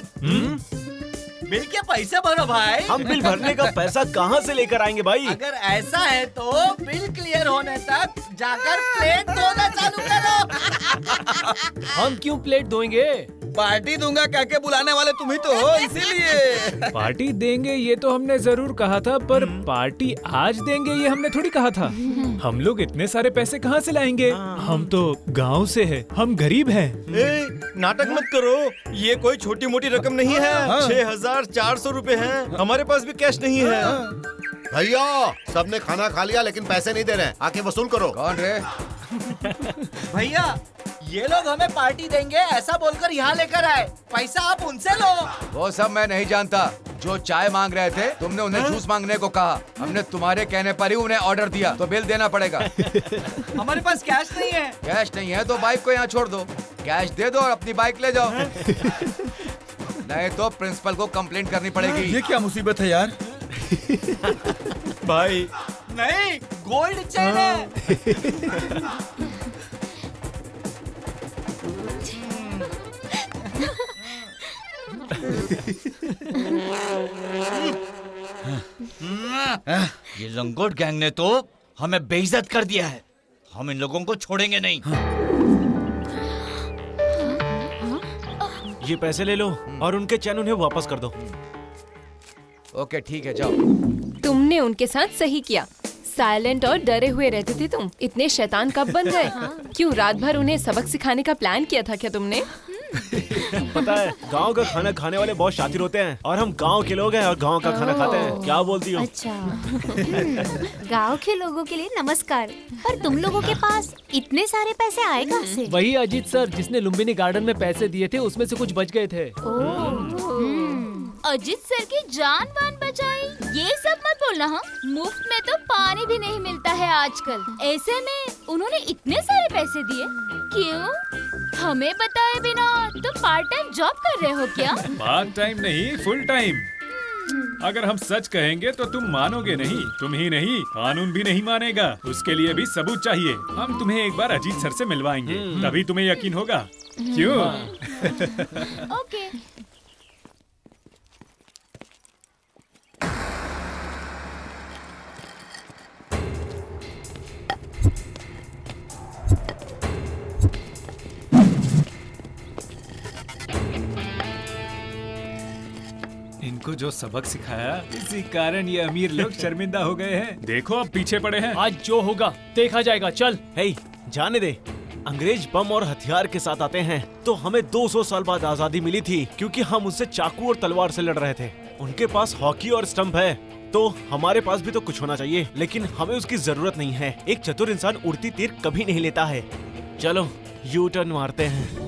बिल के पैसे भरो भाई। हम बिल भरने का पैसा कहाँ से लेकर आएंगे भाई? अगर ऐसा है तो बिल क्लियर होने तक जाकर प्लेट धोना चालू करो। हम क्यों प्लेट धोएंगे? पार्टी दूंगा कह के बुलाने वाले तुम ही तो हो, इसीलिए। पार्टी देंगे ये तो हमने जरूर कहा था, पर पार्टी आज देंगे ये हमने थोड़ी कहा था। हम लोग इतने सारे पैसे कहाँ से लाएंगे? हम तो गांव से हैं, हम गरीब हैं। नाटक मत करो, ये कोई छोटी मोटी रकम नहीं है। 6400 रुपए है, हमारे पास भी कैश नहीं है। भैया सबने खाना खा लिया लेकिन पैसे नहीं दे रहे, आके वसूल करो। कौन रे? भैया ये लोग हमें पार्टी देंगे ऐसा बोलकर यहाँ लेकर आए, पैसा आप उनसे लो। वो सब मैं नहीं जानता। जो चाय मांग रहे थे तुमने उन्हें जूस मांगने को कहा, हमने तुम्हारे कहने पर ही उन्हें ऑर्डर दिया, तो बिल देना पड़ेगा। हमारे पास कैश नहीं है। कैश नहीं है तो बाइक को यहाँ छोड़ दो, कैश दे दो और अपनी बाइक ले जाओ। नहीं तो प्रिंसिपल को कंप्लेंट करनी पड़ेगी। ये क्या मुसीबत है यार? भाई नहीं, गोल्ड चेन है। ये लंगोट गैंग ने तो हमें बेइज्जत कर दिया है, हम इन लोगों को छोड़ेंगे नहीं। ये पैसे ले लो और उनके चैन उन्हें वापस कर दो। ओके ठीक है, जाओ। तुमने उनके साथ सही किया। साइलेंट और डरे हुए रहते थे तुम। इतने शैतान कब बन गए? क्यों रात भर उन्हें सबक सिखाने का प्लान किया था क्या तुमने? पता है गांव का खाना खाने वाले बहुत शातिर होते हैं, और हम गांव के लोग हैं और गांव का खाना खाते हैं। क्या बोलती हो? अच्छा। गांव के लोगों के लिए नमस्कार, पर तुम लोगों के पास इतने सारे पैसे आए कहाँ से? वही अजीत सर जिसने लुम्बिनी गार्डन में पैसे दिए थे, उसमें से कुछ बच गए थे। अजीत सर की जान वान बचाई, ये सब मत बोलना। हाँ, मुफ्त में तो पानी भी नहीं मिलता है आजकल। ऐसे में उन्होंने इतने सारे पैसे दिए क्यों? हमें बताए बिना तुम पार्ट टाइम जॉब कर रहे हो क्या? पार्ट टाइम नहीं, फुल टाइम। अगर हम सच कहेंगे तो तुम मानोगे नहीं। तुम ही नहीं, कानून भी नहीं मानेगा। उसके लिए भी सबूत चाहिए। हम तुम्हें एक बार अजीत सर से मिलवाएंगे, तभी तुम्हें यकीन होगा। क्यों? ओके। इनको जो सबक सिखाया, इसी कारण ये अमीर लोग शर्मिंदा हो गए हैं। देखो अब पीछे पड़े हैं। आज जो होगा देखा जाएगा। चल। हे, जाने दे। अंग्रेज बम और हथियार के साथ आते हैं तो हमें 200 साल बाद आजादी मिली थी, क्योंकि हम उनसे चाकू और तलवार से लड़ रहे थे। उनके पास हॉकी और स्टंप है, तो हमारे पास भी तो कुछ होना चाहिए, लेकिन हमें उसकी जरूरत नहीं है। एक चतुर इंसान उड़ती तीर कभी नहीं लेता है। चलो यू टर्न मारते हैं।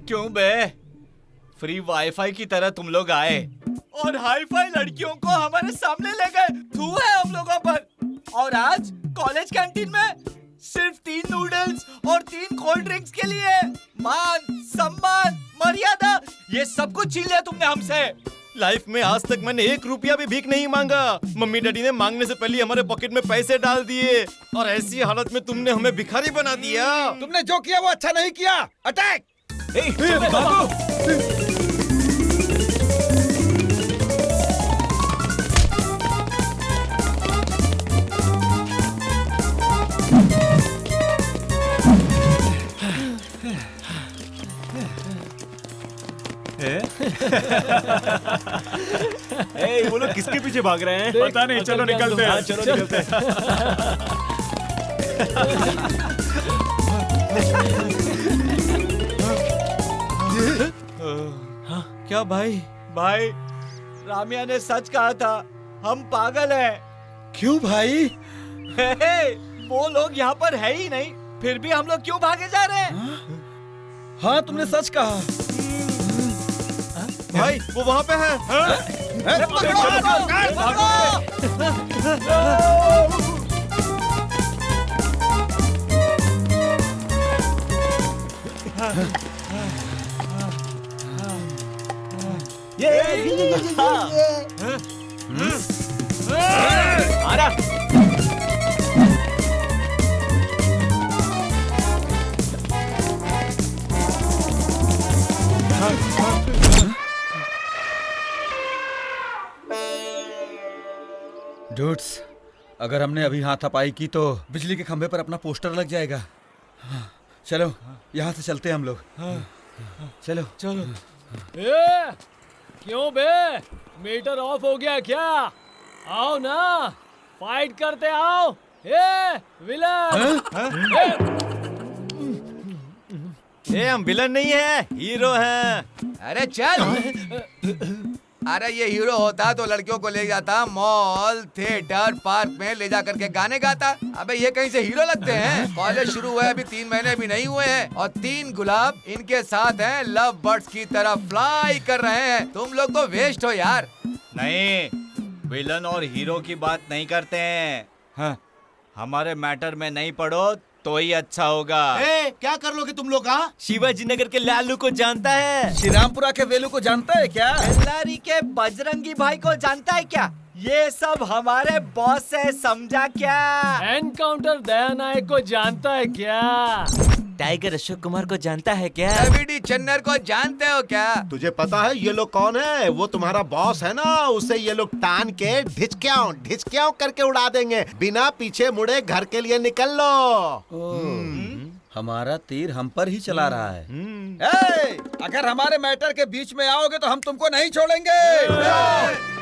क्यों बे? फ्री वाईफाई की तरह तुम लोग आए और हाई फाई लड़कियों को हमारे सामने ले गए। थू है हम लोगों पर। और आज कॉलेज कैंटीन में सिर्फ 3 नूडल्स और 3 कोल्ड ड्रिंक्स के लिए मान, सम्मान, मर्यादा, ये सब कुछ छीन लिया तुमने हमसे। लाइफ में आज तक मैंने 1 रुपया भी भीख नहीं मांगा। मम्मी डैडी ने मांगने से पहले हमारे पॉकेट में पैसे डाल दिए, और ऐसी हालत में तुमने हमें भिखारी बना दिया। तुमने जो किया वो अच्छा नहीं किया। अटैक! ए, वो लोग किसके पीछे भाग रहे हैं? पता नहीं, चलो निकलते हैं। हाँ, चलो निकलते हैं। क्या भाई? भाई, रामिया ने सच कहा था, हम पागल हैं। क्यों भाई? वो लोग यहाँ पर है ही नहीं, फिर भी हम लोग क्यों भागे जा रहे हैं? हाँ, तुमने सच कहा। भाई, वो वहाँ पे है। डूड्स, अगर हमने अभी हाथापाई की तो बिजली के खंभे पर अपना पोस्टर लग जाएगा। चलो, यहाँ से चलते हैं हम लोग। चलो चलो। क्यों बे, मीटर ऑफ हो गया क्या? आओ ना, फाइट करते आओ। विलन। हम विलन नहीं है, हीरो हैं। अरे चल। अरे ये हीरो होता तो लड़कियों को ले जाता मॉल, थिएटर, पार्क में ले जा करके गाने गाता। अबे ये कहीं से हीरो लगते हैं? कॉलेज शुरू हुए अभी 3 महीने भी नहीं हुए हैं और 3 गुलाब इनके साथ हैं, लव बर्ड्स की तरह फ्लाई कर रहे हैं। तुम लोग तो वेस्ट हो यार। नहीं, विलन और हीरो की बात नहीं करते हैं। हाँ, हमारे मैटर में नहीं पड़ो तो ही अच्छा होगा। क्या कर लोगे तुम लोग? शिवाजी नगर के लालू को जानता है? श्रीरामपुरा के वेलू को जानता है क्या? बेल्लारी के बजरंगी भाई को जानता है क्या? ये सब हमारे बॉस है, समझा क्या? एनकाउंटर दया नायक को जानता है क्या? टाइगर अशोक कुमार को जानता है क्या? एबीडी चन्नर को जानते हो क्या? तुझे पता है ये लोग कौन है? वो तुम्हारा बॉस है ना, उसे ये लोग टान के ढिचक्याओं करके उड़ा देंगे। बिना पीछे मुड़े घर के लिए निकल लो। हमारा तीर हम पर ही चला रहा है। ए, अगर हमारे मैटर के बीच में आओगे तो हम तुमको नहीं छोड़ेंगे।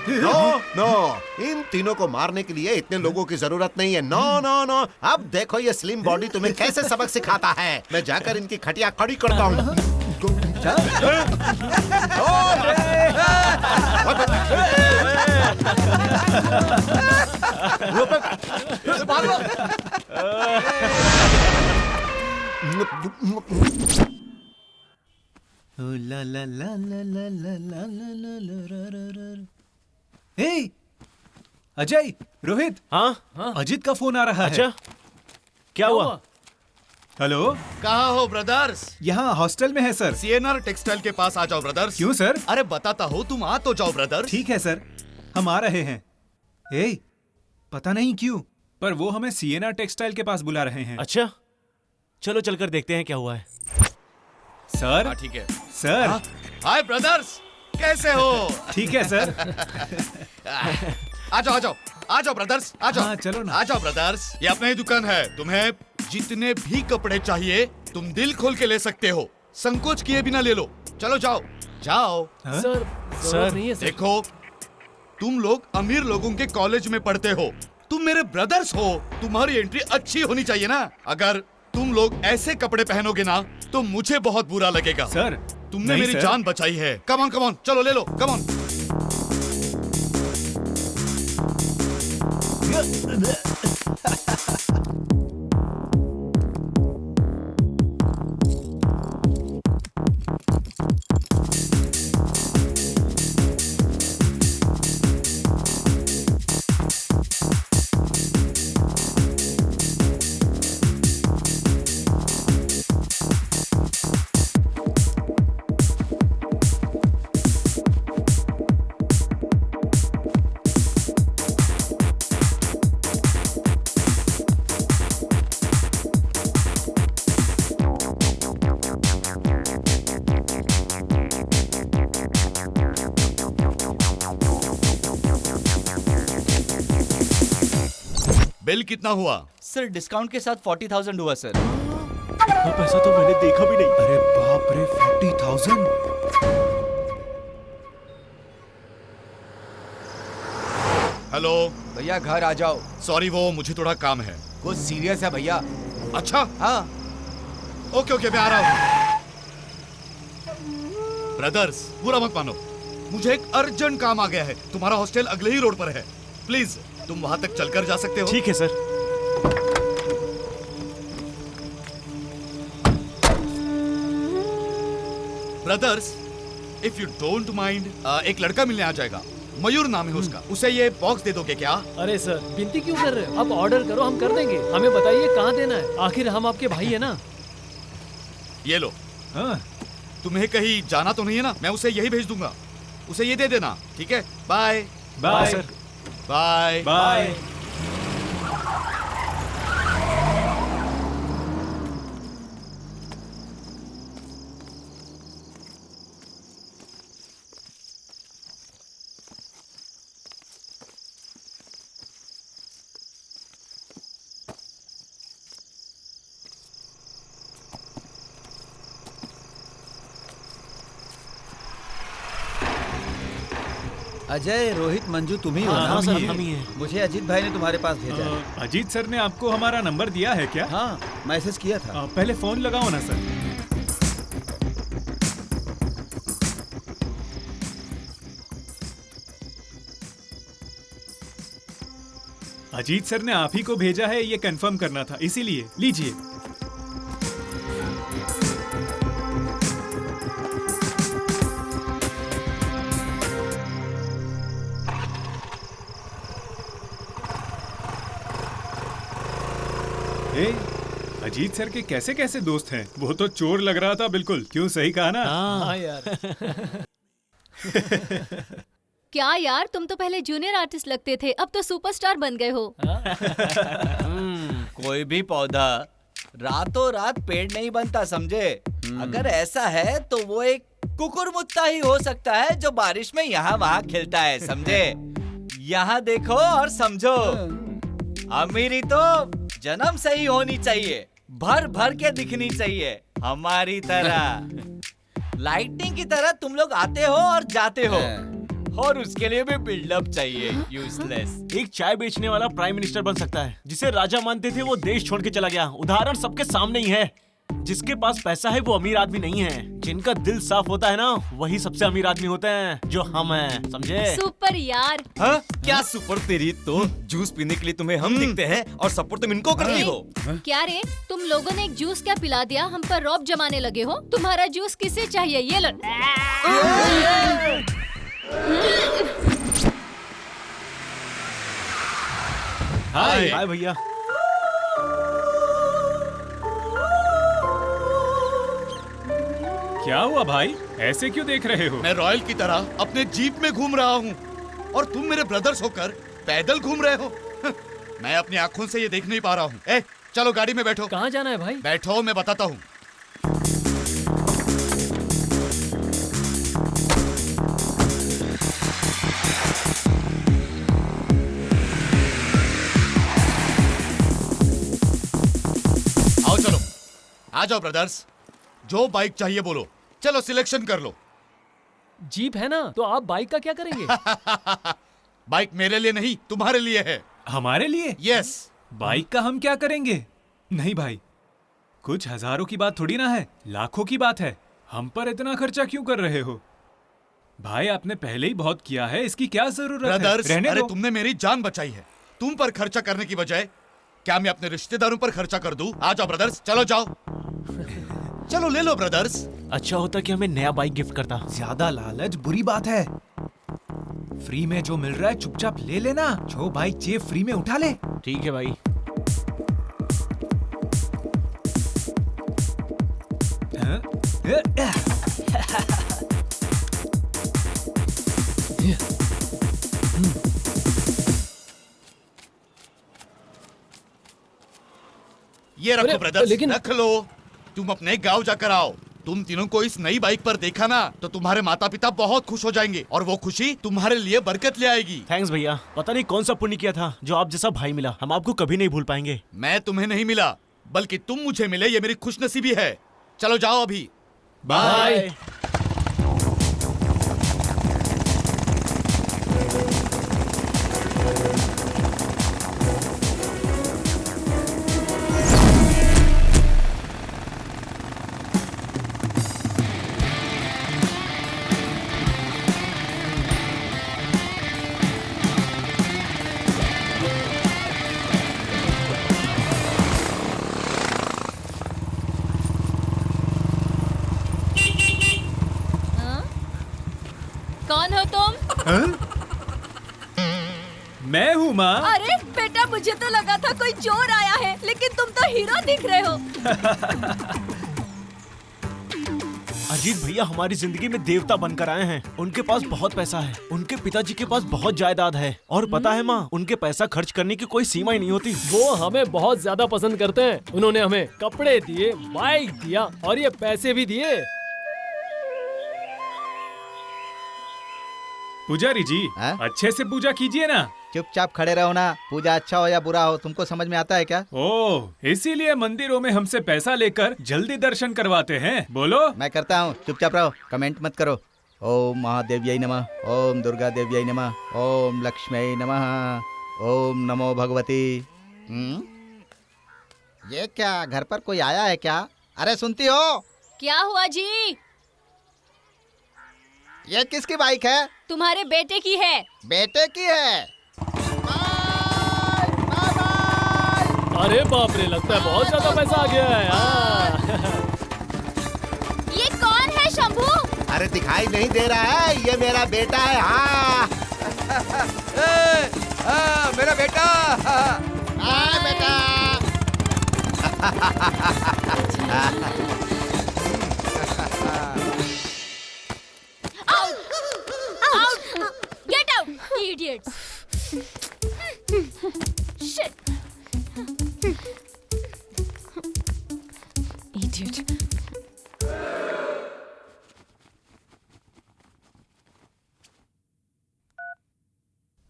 नो, इन तीनों को मारने के लिए इतने लोगों की जरूरत नहीं है। नो। अब देखो ये स्लिम बॉडी तुम्हें कैसे सबक सिखाता है। मैं जाकर इनकी खटिया खड़ी करता हूँ। अजय, रोहित। हाँ, अजीत का फोन आ रहा है। अच्छा, क्या हुआ? हेलो, कहाँ हो ब्रदर्स? यहाँ हॉस्टल में है सर। सीएनआर टेक्सटाइल के पास आ जाओ ब्रदर्स। क्यों सर? अरे बताता हो, तुम आ तो जाओ ब्रदर्स। ठीक है सर, हम आ रहे हैं। पता नहीं क्यों, पर वो हमें सीएनआर टेक्सटाइल के पास बुला रहे हैं। अच्छा, चलो चलकर देखते हैं क्या हुआ है। सर? ठीक है सर। हाय ब्रदर्स, कैसे हो? ठीक है सर। आ जाओ ब्रदर्स, आ जाओ। हाँ, चलो ना। आ जाओ ब्रदर्स, ये अपना ही दुकान है। तुम्हें जितने भी कपड़े चाहिए तुम दिल खोल के ले सकते हो, संकोच किए बिना ले लो। चलो जाओ। सर नहीं है सर। देखो, तुम लोग अमीर लोगों के कॉलेज में पढ़ते हो, तुम मेरे ब्रदर्स हो, तुम्हारी एंट्री अच्छी होनी चाहिए ना। अगर तुम लोग ऐसे कपड़े पहनोगे ना तो मुझे बहुत बुरा लगेगा। सर, तुमने मेरी जान बचाई है। कम ऑन, चलो ले लो, कम ऑन। बिल कितना हुआ? सर डिस्काउंट के साथ 40,000 हुआ सर। वो पैसा तो मैंने देखा भी नहीं। अरे बाप रे, 40,000। हेलो भैया घर आ जाओ। सॉरी, वो मुझे थोड़ा काम है। कुछ सीरियस है भैया। अच्छा हाँ। ओके मैं आ रहा हूँ। ब्रदर्स, बुरा मत मानो, मुझे एक अर्जेंट काम आ गया है। तुम्हारा हॉस्टल अगले ही रोड पर है, प्लीज तुम वहां तक चलकर जा सकते हो? ठीक है sir. Brothers, if you don't mind, एक लड़का मिलने आ जाएगा, मयूर नाम है उसका। उसे ये बॉक्स दे दोगे क्या? अरे सर, विनती क्यों कर रहे हो? आप ऑर्डर करो, हम कर देंगे। हमें बताइए कहाँ देना है, आखिर हम आपके भाई है ना। ये लो। तुम्हें कहीं जाना तो नहीं है ना? मैं उसे यही भेज दूंगा, उसे ये दे देना, ठीक है? Bye bye sir. Bye bye. Ajay, Rohit, Manju तुम ही हो ना? हाँ सर, हम ही हैं। मुझे अजीत भाई ने तुम्हारे पास भेजा है। अजीत सर ने आपको हमारा नंबर दिया है क्या? हाँ, मैसेज किया था। पहले फोन लगाओ ना सर। अजीत सर ने आप ही को भेजा है, ये कंफर्म करना था, इसीलिए लीजिए। अजीत सर के कैसे कैसे दोस्त हैं? वो तो चोर लग रहा था बिल्कुल। क्यों, सही कहा ना? हाँ यार। क्या यार, तुम तो पहले जूनियर आर्टिस्ट लगते थे, अब तो सुपरस्टार बन गए हो। कोई भी पौधा रातों रात पेड़ नहीं बनता, समझे? अगर ऐसा है तो वो एक कुकुरमुत्ता ही हो सकता है जो बारिश में यहाँ वहाँ खिलता है, समझे? यहाँ देखो और समझो। अमीरी तो जन्म से ही होनी चाहिए, भर भर के दिखनी चाहिए, हमारी तरह। लाइटनिंग की तरह तुम लोग आते हो और जाते हो, और उसके लिए भी बिल्डअप चाहिए। यूजलेस। एक चाय बेचने वाला प्राइम मिनिस्टर बन सकता है, जिसे राजा मानते थे वो देश छोड़ के चला गया। उदाहरण सबके सामने ही है। जिसके पास पैसा है वो अमीर आदमी नहीं है, जिनका दिल साफ होता है ना, वही सबसे अमीर आदमी होते हैं, जो हम हैं, समझे? सुपर यार। हाँ? क्या सुपर? तेरी तो जूस पीने के लिए तुम्हें हम दिखते हैं और सपोर्ट तुम इनको करती हो। क्या रे, तुम लोगों ने एक जूस क्या पिला दिया? हम पर रौब जमाने लगे हो। तुम्हारा जूस किसे चाहिए? ये लो। हाय हाय भैया। क्या हुआ भाई, ऐसे क्यों देख रहे हो? मैं रॉयल की तरह अपने जीप में घूम रहा हूँ और तुम मेरे ब्रदर्स होकर पैदल घूम रहे हो। मैं अपनी आंखों से ये देख नहीं पा रहा हूँ। ए, चलो गाड़ी में बैठो। कहाँ जाना है भाई? बैठो, मैं बताता हूँ। आओ चलो, आ जाओ ब्रदर्स। जो बाइक चाहिए बोलो, चलो सिलेक्शन कर लो। जीप है ना, तो आप बाइक का क्या करेंगे? बाइक मेरे लिए नहीं, तुम्हारे लिए है। हमारे लिए? यस। बाइक का हम क्या करेंगे? नहीं भाई, कुछ हजारों की बात थोड़ी ना है, लाखों की बात है। हम पर इतना खर्चा क्यों कर रहे हो? भाई आपने पहले ही बहुत किया है, इसकी क्या जरूरत है? ब्रदर्स, रहने अरे दो। तुमने मेरी जान बचाई है। तुम पर खर्चा करने की बजाय क्या मैं अपने रिश्तेदारों पर खर्चा कर दूं? आ जाओ ब्रदर्स, चलो जाओ। चलो ले लो ब्रदर्स। अच्छा होता कि हमें नया बाइक गिफ्ट करता। ज्यादा लालच बुरी बात है। फ्री में जो मिल रहा है चुपचाप ले लेना। जो बाइक चाहिए फ्री में उठा ले। ठीक है भाई। ये रखो अरे, ब्रदर्स, लेकिन- रख लो। तुम अपने गांव जाकर आओ। तुम तीनों को इस नई बाइक पर देखा ना, तो तुम्हारे माता पिता बहुत खुश हो जाएंगे और वो खुशी तुम्हारे लिए बरकत ले आएगी। थैंक्स भैया। पता नहीं कौन सा पुण्य किया था जो आप जैसा भाई मिला। हम आपको कभी नहीं भूल पाएंगे। मैं तुम्हें नहीं मिला, बल्कि तुम मुझे मिले, ये मेरी खुशनसीबी है। चलो जाओ अभी। बाय। कौन हो तुम? मैं हूँ माँ। अरे बेटा, मुझे तो लगा था कोई चोर आया है, लेकिन तुम तो हीरो दिख रहे हो। अजीत भैया हमारी जिंदगी में देवता बनकर आए हैं। उनके पास बहुत पैसा है, उनके पिताजी के पास बहुत जायदाद है, और पता है माँ, उनके पैसा खर्च करने की कोई सीमा ही नहीं होती। वो हमें बहुत ज्यादा पसंद करते हैं। उन्होंने हमें कपड़े दिए, बाइक दिया और ये पैसे भी दिए। पुजारी जी, अच्छे से पूजा कीजिए ना। चुपचाप खड़े रहो ना। पूजा अच्छा हो या बुरा हो, तुमको समझ में आता है क्या? ओह, इसीलिए मंदिरों में हमसे पैसा लेकर जल्दी दर्शन करवाते हैं। बोलो। मैं करता हूँ, चुपचाप रहो, कमेंट मत करो। ओम महादेव्यै नमः, ओम दुर्गा देव्यै नमः, ओम लक्ष्म्यै नमः, ओम नमो भगवती। ये क्या, घर पर कोई आया है क्या? अरे सुनती हो? क्या हुआ जी? ये किसकी बाइक है? तुम्हारे बेटे की है। बेटे की है? अरे बाप रे, लगता है बहुत ज्यादा पैसा आ गया है। ये कौन है शंभू? अरे दिखाई नहीं दे रहा है, ये मेरा बेटा है। हाँ मेरा बेटा। हाँ बेटा। Get out, idiots! Shit! Idiot.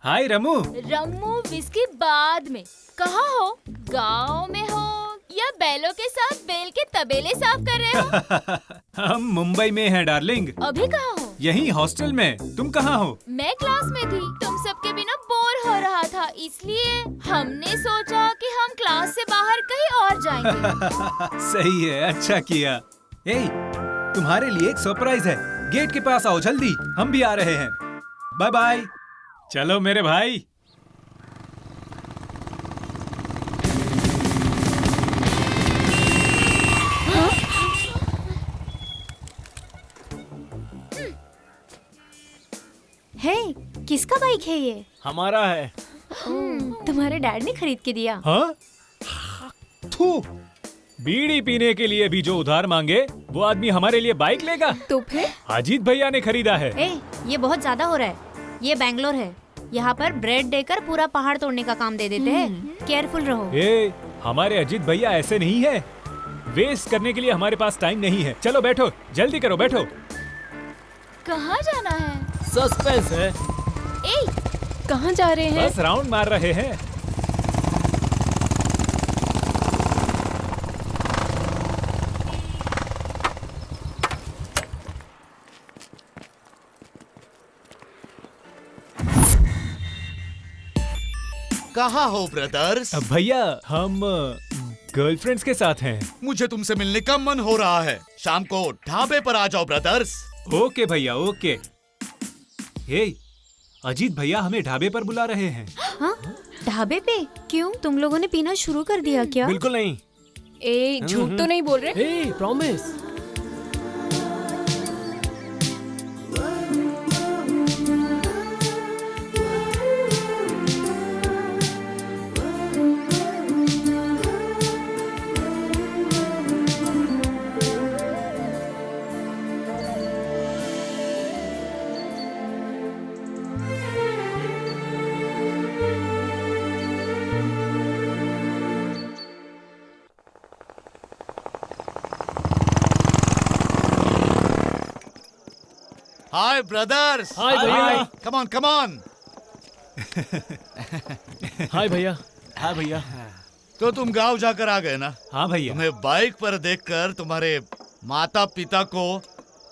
हाय रमू। रम्मू विस्की बाद में। कहाँ हो? गांव में हो या बैलों के साथ बैल के तबेले साफ कर रहे हो? हम मुंबई में हैं डार्लिंग। अभी कहाँ हो? यहीं हॉस्टल में। तुम कहाँ हो? मैं क्लास में थी। तुम सबके बिना बोर हो रहा था, इसलिए हमने सोचा कि हम क्लास से बाहर कहीं और जाएंगे। सही है, अच्छा किया। ए, तुम्हारे लिए एक सरप्राइज है। गेट के पास आओ जल्दी, हम भी आ रहे हैं। Bye bye. चलो मेरे भाई। हे, किसका बाइक है ये? हमारा है। तुम्हारे डैड ने खरीद के दिया। हाँ? थू, बीड़ी पीने के लिए भी जो उधार मांगे, वो आदमी हमारे लिए बाइक लेगा? तो फिर? अजीत भैया ने खरीदा है। ए, ये बहुत ज्यादा हो रहा है। ये बैंगलोर है, यहाँ पर ब्रेड देकर पूरा पहाड़ तोड़ने का काम दे देते हैं। केयरफुल रहो। ए, हमारे अजीत भैया ऐसे नहीं है। वेस्ट करने के लिए हमारे पास टाइम नहीं है। चलो बैठो, जल्दी करो, बैठो। कहाँ जाना है? सस्पेंस है। ए, कहाँ जा रहे हैं? बस राउंड मार रहे हैं। कहाँ हो ब्रदर्स? भैया, हम गर्लफ्रेंड्स के साथ हैं। मुझे तुमसे मिलने का मन हो रहा है। शाम को ढाबे पर आ जाओ ब्रदर्स। ओके भैया, ओके। हे, अजीत भैया हमें ढाबे पर बुला रहे हैं। हाँ? ढाबे पे? क्यों? तुम लोगों ने पीना शुरू कर दिया क्या? बिल्कुल नहीं। ए, झूठ तो नहीं बोल रहे? ए, प्रॉमिस। हाय ब्रदर्स। हाय भैया। Come on come on. हाय भैया। हाँ भैया। तो तुम गांव जाकर आ गए ना? हाँ भैया। तुम्हें बाइक पर देखकर तुम्हारे माता पिता को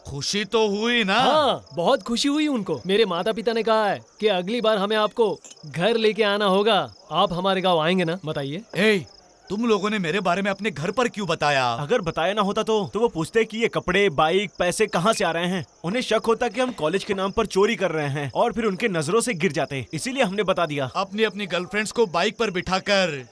खुशी तो हुई ना? हाँ, बहुत खुशी हुई उनको। मेरे माता पिता ने कहा है कि अगली बार हमें आपको घर लेके आना होगा। आप हमारे गांव आएंगे ना? बताइए। ए, तुम लोगों ने मेरे बारे में अपने घर पर क्यों बताया? अगर बताया ना होता तो वो पूछते कि ये कपड़े, बाइक, पैसे कहाँ से आ रहे हैं। उन्हें शक होता कि हम कॉलेज के नाम पर चोरी कर रहे हैं और फिर उनके नजरों से गिर जाते। इसीलिए हमने बता दिया। अपनी अपनी गर्लफ्रेंड्स को बाइक पर बिठाकर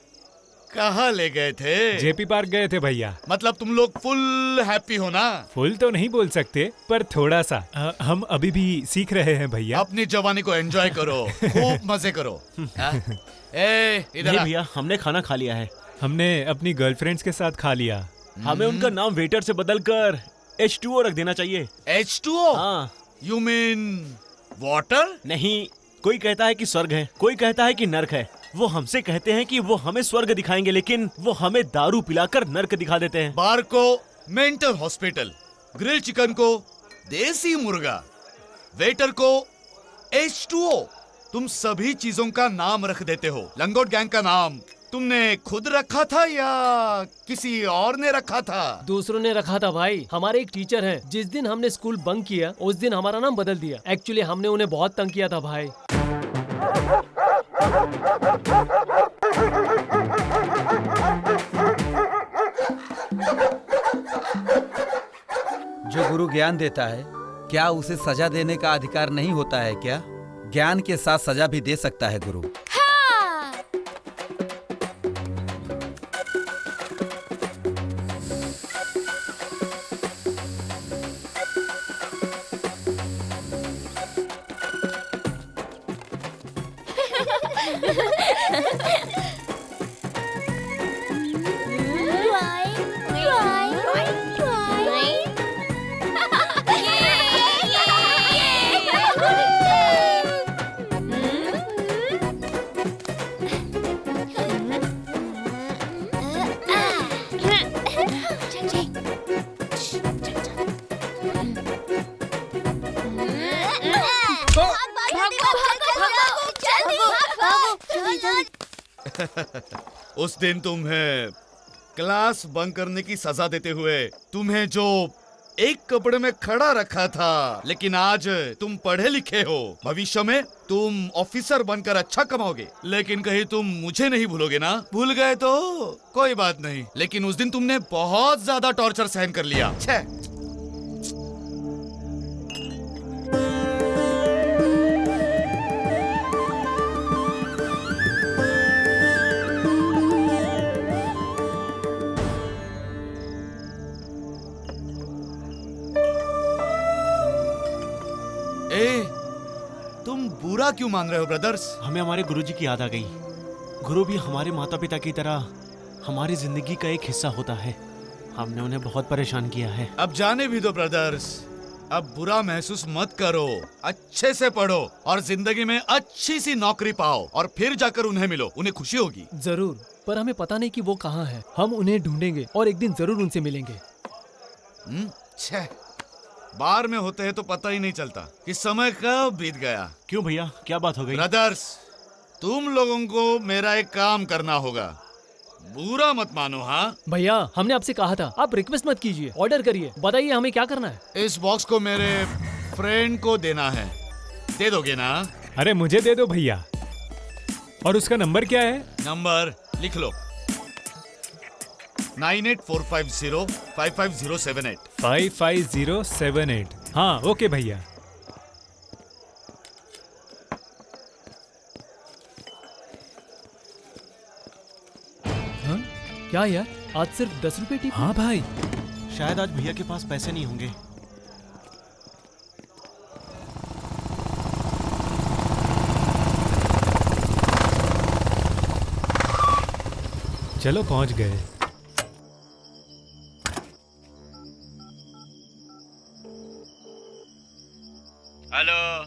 कहाँ ले गए थे? जेपी पार्क गए थे भैया। मतलब तुम लोग फुल हैप्पी हो ना? फुल तो नहीं बोल सकते, पर थोड़ा सा। हम अभी भी सीख रहे हैं भैया। अपनी जवानी को एंजॉय करो, खूब मजे करो। ए, इधर आ। भैया, हमने खाना खा लिया है। हमने अपनी गर्लफ्रेंड्स के साथ खा लिया। हमें उनका नाम वेटर से बदलकर H2O रख देना चाहिए। H2O? हाँ। You mean water? नहीं, कोई कहता है कि स्वर्ग है, कोई कहता है कि नर्क है। वो हमसे कहते हैं कि वो हमें स्वर्ग दिखाएंगे, लेकिन वो हमें दारू पिलाकर नर्क दिखा देते हैं। बार को मेंटल हॉस्पिटल, ग्रिल चिकन को देसी मुर्गा, वेटर को H2O। तुम सभी चीजों का नाम रख देते हो। लंगोट गैंग का नाम तुमने खुद रखा था या किसी और ने रखा था? दूसरों ने रखा था भाई। हमारे एक टीचर हैं, जिस दिन हमने स्कूल बंक किया उस दिन हमारा नाम बदल दिया। एक्चुअली हमने उन्हें बहुत तंग किया था भाई। जो गुरु ज्ञान देता है, क्या उसे सजा देने का अधिकार नहीं होता है क्या? ज्ञान के साथ सजा भी दे सकता है गुरु। उस दिन तुम्हें क्लास बंक करने की सजा देते हुए तुम्हें जो एक कपड़े में खड़ा रखा था, लेकिन आज तुम पढ़े लिखे हो। भविष्य में तुम ऑफिसर बनकर अच्छा कमाओगे, लेकिन कहीं तुम मुझे नहीं भूलोगे ना? भूल गए तो कोई बात नहीं, लेकिन उस दिन तुमने बहुत ज्यादा टॉर्चर सहन कर लिया। छे। तुम बुरा क्यों मान रहे हो ब्रदर्स? हमें हमारे गुरुजी की याद आ गई। गुरु भी हमारे माता पिता की तरह हमारी जिंदगी का एक हिस्सा होता है। हमने उन्हें बहुत परेशान किया है। अब जाने भी दो ब्रदर्स, अब बुरा महसूस मत करो। अच्छे से पढ़ो और जिंदगी में अच्छी सी नौकरी पाओ और फिर जाकर उन्हें मिलो, उन्हें खुशी होगी। जरूर, पर हमें पता नहीं कि वो कहाँ है। हम उन्हें ढूंढेंगे और एक दिन जरूर उनसे मिलेंगे। छे, बाहर में होते हैं तो पता ही नहीं चलता कि समय कब बीत गया। क्यों भैया, क्या बात हो गई? ब्रदर्स, तुम लोगों को मेरा एक काम करना होगा, बुरा मत मानो। हाँ भैया, हमने आपसे कहा था आप रिक्वेस्ट मत कीजिए, ऑर्डर करिए। बताइए हमें क्या करना है। इस बॉक्स को मेरे फ्रेंड को देना है, दे दोगे ना? अरे मुझे दे दो भैया। और उसका नंबर क्या है? नंबर लिख लो, 9845055078। 55078। हाँ ओके भैया। हाँ? क्या यार, आज सिर्फ 10 रुपए टिप? हाँ भाई, शायद आज भैया के पास पैसे नहीं होंगे। चलो पहुंच गए। हेलो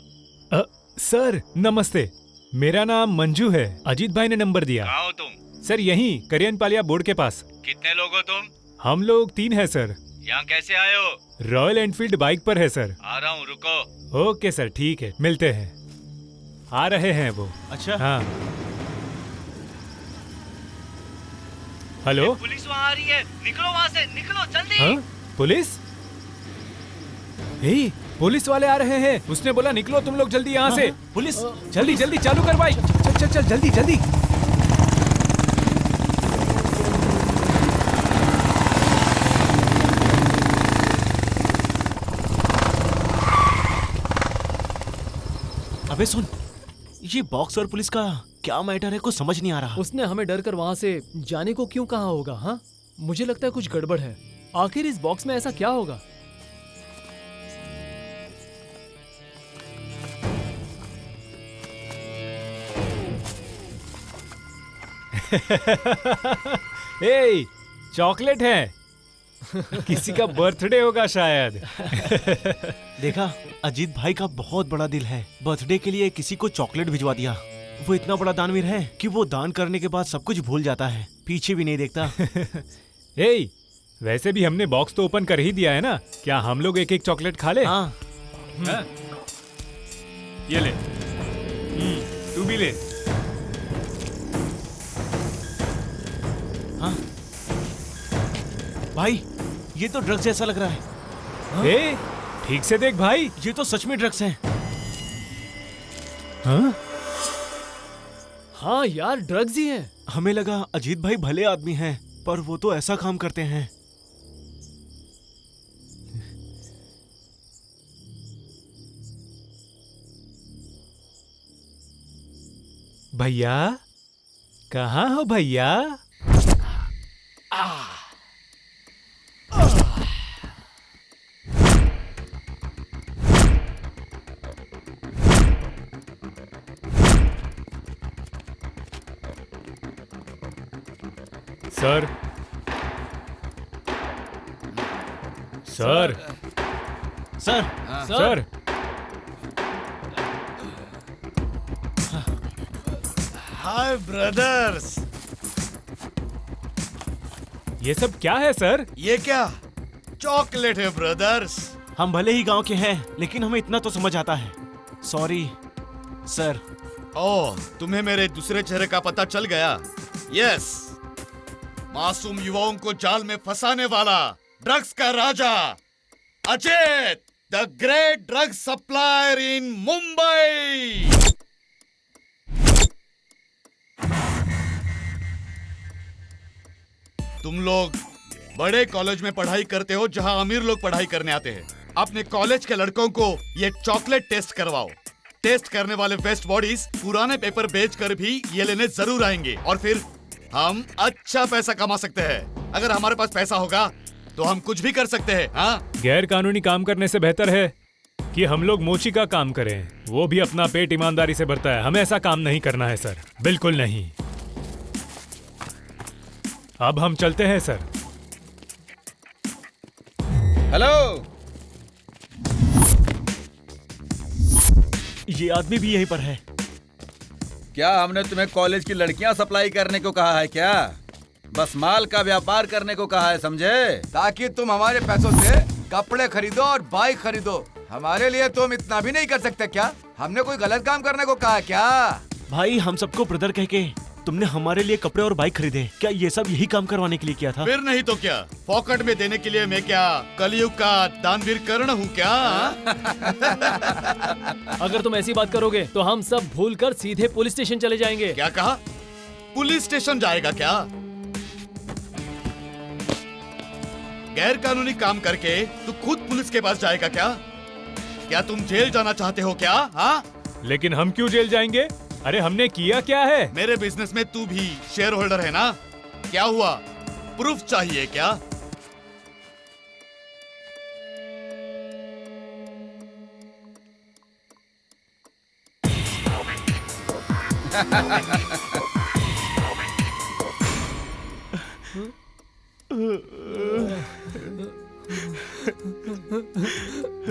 सर नमस्ते, मेरा नाम मंजू है। अजीत भाई ने नंबर दिया। कहाँ हो तुम? सर यहीं करियन पालिया बोर्ड के पास। कितने लोग हो तुम? हम लोग 3 हैं सर। यहाँ कैसे आए हो? रॉयल एनफील्ड बाइक पर है सर। आ रहा हूँ, रुको। ओके सर, ठीक है, मिलते हैं। आ रहे हैं वो। अच्छा। हाँ हेलो, पुलिस वहाँ आ रही है, निकलो वहाँ से, निकलो जल्दी। हाँ? पुलिस? हे, पुलिस वाले आ रहे हैं। उसने बोला निकलो तुम लोग जल्दी यहाँ से। पुलिस, जल्दी जल्दी चालू कर भाई। चल चल चल जल्दी जल्दी। अबे सुन, ये बॉक्स और पुलिस का क्या मैटर है, कुछ समझ नहीं आ रहा। उसने हमें डर कर वहाँ से जाने को क्यों कहा होगा? हाँ, मुझे लगता है कुछ गड़बड़ है। आखिर इस बॉक्स में ऐसा क्या होगा? ए, चॉकलेट है। किसी का बर्थडे होगा शायद। देखा, अजीत भाई का बहुत बड़ा दिल है। बर्थडे के लिए किसी को चॉकलेट भिजवा दिया। वो इतना बड़ा दानवीर है कि वो दान करने के बाद सब कुछ भूल जाता है, पीछे भी नहीं देखता। ए, वैसे भी हमने बॉक्स तो ओपन कर ही दिया है ना, क्या हम लोग एक एक चॉकलेट खा ले? हाँ। ये ले, तू भी ले। हाँ भाई, ये तो ड्रग्स जैसा लग रहा है। हाँ? ए, ठीक से देख भाई, ये तो सच में ड्रग्स हैं। हाँ? हाँ यार, ड्रग्स ही हैं। हमें लगा अजीत भाई भले आदमी हैं, पर वो तो ऐसा काम करते हैं। भैया, कहाँ हो भैया? सर, सर, सर, सर, हाय ब्रदर्स। ये सब क्या है सर? ये क्या चॉकलेट है ब्रदर्स। हम भले ही गांव के हैं, लेकिन हमें इतना तो समझ आता है। Sorry sir. ओह, तुम्हें मेरे दूसरे चेहरे का पता चल गया। यस, मासूम युवाओं को जाल में फंसाने वाला ड्रग्स का राजा Ajit, the great drug supplier in Mumbai. तुम लोग बड़े कॉलेज में पढ़ाई करते हो जहां अमीर लोग पढ़ाई करने आते हैं। अपने कॉलेज के लड़कों को ये चॉकलेट टेस्ट करवाओ। टेस्ट करने वाले वेस्ट बॉडीज पुराने पेपर बेचकर भी ये लेने जरूर आएंगे और फिर हम अच्छा पैसा कमा सकते हैं। अगर हमारे पास पैसा होगा तो हम कुछ भी कर सकते हैं। हाँ, गैर कानूनी काम करने से बेहतर है कि हम लोग मोची का काम करें। वो भी अपना पेट ईमानदारी से भरता है। हमें ऐसा काम नहीं करना है सर, बिल्कुल नहीं। अब हम चलते हैं सर। हेलो, ये आदमी भी यहीं पर है। क्या हमने तुम्हें कॉलेज की लड़कियां सप्लाई करने को कहा है क्या? बस माल का व्यापार करने को कहा है, समझे? ताकि तुम हमारे पैसों से कपड़े खरीदो और बाइक खरीदो। हमारे लिए तुम इतना भी नहीं कर सकते क्या? हमने कोई गलत काम करने को कहा क्या? भाई, हम सबको ब्रदर कह के तुमने हमारे लिए कपड़े और बाइक खरीदे। क्या ये सब यही काम करवाने के लिए किया था? फिर नहीं तो क्या, पॉकेट में देने के लिए मैं क्या कलयुग का दानवीर कर्ण हूँ क्या? अगर तुम ऐसी बात करोगे तो हम सब भूलकर सीधे पुलिस स्टेशन चले जाएंगे। क्या कहा? पुलिस स्टेशन जाएगा क्या? गैर कानूनी काम करके तू खुद पुलिस के पास जाएगा क्या? क्या तुम जेल जाना चाहते हो क्या? हाँ? लेकिन हम क्यों जेल जाएंगे? अरे हमने किया क्या है? मेरे बिजनेस में तू भी शेयर होल्डर है ना? क्या हुआ, प्रूफ चाहिए क्या?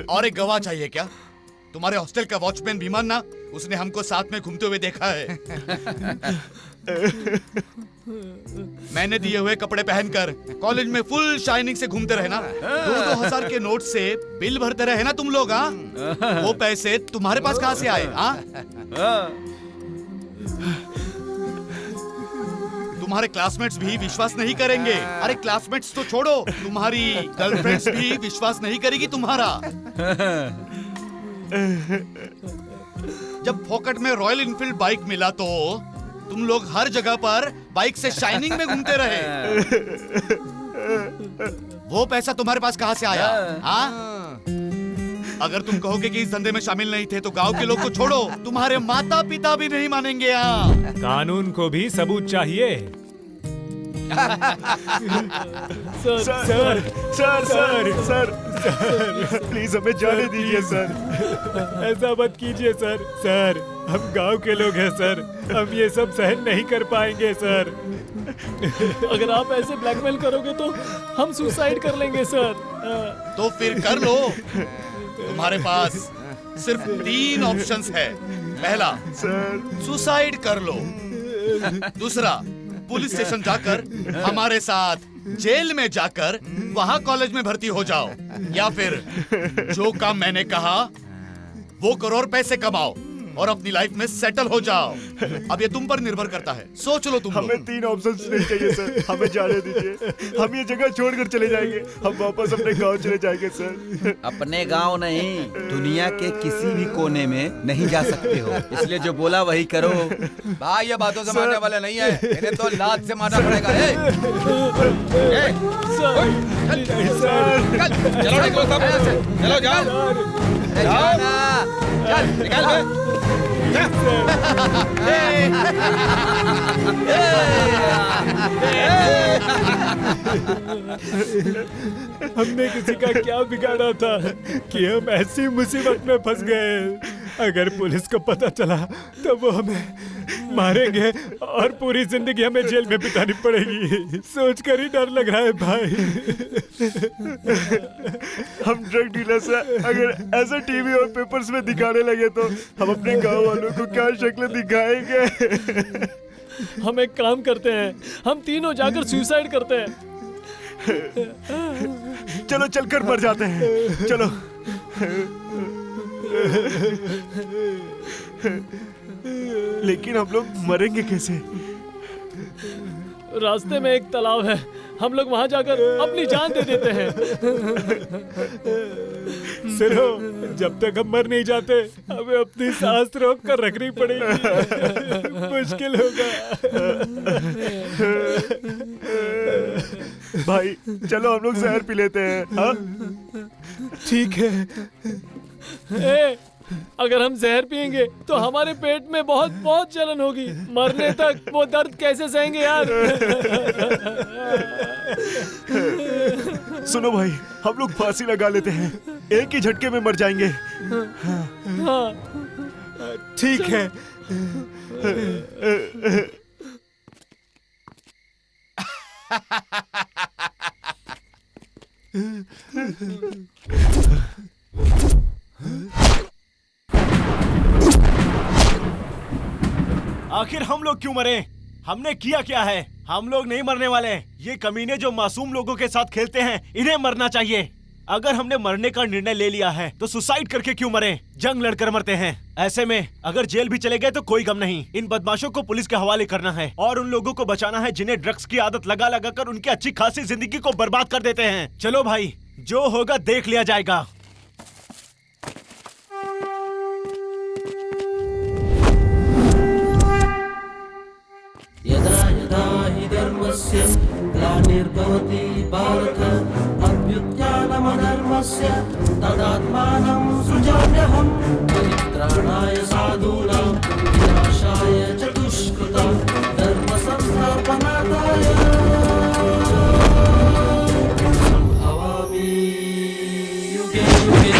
और एक गवाह चाहिए क्या? तुम्हारे हॉस्टल का वॉचमैन भीमान ना, उसने हमको साथ में घूमते हुए देखा है। मैंने दिए हुए कपड़े पहनकर कॉलेज में फुल शाइनिंग से घूमते रहे ना। 2,000 के नोट से बिल भरते रहे ना तुम लोग। हाँ, वो पैसे तुम्हारे पास कहाँ से आए? हाँ, तुम्हारे क्लासमेट्स भी विश्वास नहीं करेंगे। अरे क्लासमेट्स तो छोड़ो, तुम्हारी गर्लफ्रेंड्स भी विश्वास नहीं करेगी तुम्हारा। जब फोकट में रॉयल इनफील्ड बाइक मिला तो तुम लोग हर जगह पर बाइक से शाइनिंग में घूमते रहे। वो पैसा तुम्हारे पास कहाँ से आया? हाँ? अगर तुम कहोगे कि इस धंधे में शामिल नहीं थे तो गांव के लोग को छोड़ो, तुम्हारे माता पिता भी नहीं मानेंगे। यहाँ कानून को भी सबूत चाहिए। सर प्लीज हमें जाने दीजिए सर। ऐसा मत कीजिए सर, हम गांव के लोग हैं सर, हम ये सब सहन नहीं कर पाएंगे सर। अगर आप ऐसे ब्लैकमेल करोगे तो हम सुसाइड कर लेंगे सर। तो फिर कर लो। तुम्हारे पास सिर्फ 3 ऑप्शंस है। पहला, सुसाइड कर लो। दूसरा, पुलिस स्टेशन जाकर हमारे साथ जेल में जाकर वहां कॉलेज में भर्ती हो जाओ, या फिर जो काम मैंने कहा वो करो और पैसे कमाओ और अपनी लाइफ में सेटल हो जाओ। अब ये तुम पर निर्भर करता है, सोच लो तुम। हमें 3 ऑप्शंस नहीं चाहिए सर, हमें जाने दीजिए। हम ये जगह छोड़कर चले जाएंगे, हम वापस अपने गांव चले जाएंगे सर। अपने गांव नहीं, दुनिया के किसी भी कोने में नहीं जा सकते हो, इसलिए जो बोला वही करो। भाई ये बातों से मानने वाले नहीं है, इन्हें तो लात से मारना पड़ेगा। चलो निकलो सब, चलो जाओ, चल निकल। हमने किसी का क्या बिगाड़ा था कि हम ऐसी मुसीबत में फंस गए। अगर पुलिस को पता चला तो वो हमें मारेंगे और पूरी जिंदगी हमें जेल में बितानी पड़ेगी। सोचकर ही डर लग रहा है भाई। हम ड्रग डीलर्स हैं, अगर ऐसा टीवी और पेपर्स में दिखाने लगे तो हम अपने गांव वालों को क्या शक्ल दिखाएंगे? हम एक काम करते हैं, हम तीनों जाकर सुसाइड करते हैं। चलो चलकर मर जाते हैं, चलो। लेकिन हम लोग मरेंगे कैसे? रास्ते में एक तालाब है, हम लोग वहां जाकर अपनी जान दे देते हैं। सुनो, जब तक हम मर नहीं जाते हमें अपनी सांस रोक कर रखनी पड़ेगी। मुश्किल होगा। भाई चलो हम लोग जहर पी लेते हैं। हाँ? ठीक है। अगर हम जहर पिएंगे तो हमारे पेट में बहुत बहुत जलन होगी, मरने तक वो दर्द कैसे सहेंगे यार। सुनो भाई, हम लोग फांसी लगा लेते हैं, एक ही झटके में मर जाएंगे। हाँ। ठीक है। आखिर हम लोग क्यों मरे? हमने किया क्या है? हम लोग नहीं मरने वाले। ये कमीने जो मासूम लोगों के साथ खेलते हैं, इन्हें मरना चाहिए। अगर हमने मरने का निर्णय ले लिया है तो सुसाइड करके क्यों मरे? जंग लड़कर मरते हैं। ऐसे में अगर जेल भी चले गए तो कोई गम नहीं। इन बदमाशों को पुलिस के हवाले करना है और उन लोगों को बचाना है जिन्हें ड्रग्स की आदत लगा लगा कर उनकी अच्छी खासी जिंदगी को बर्बाद कर देते हैं। चलो भाई, जो होगा देख लिया जाएगा। यदा यदा हि धर्मस्य ग्लानिर्भवति भारत अभ्युत्थानमधर्मस्य तदात्मानं सृजाम्यहम् परित्राणाय साधूनां विनाशाय च दुष्कृतां धर्मसंस्थापनार्थाय सम्भवामि युगे युगे।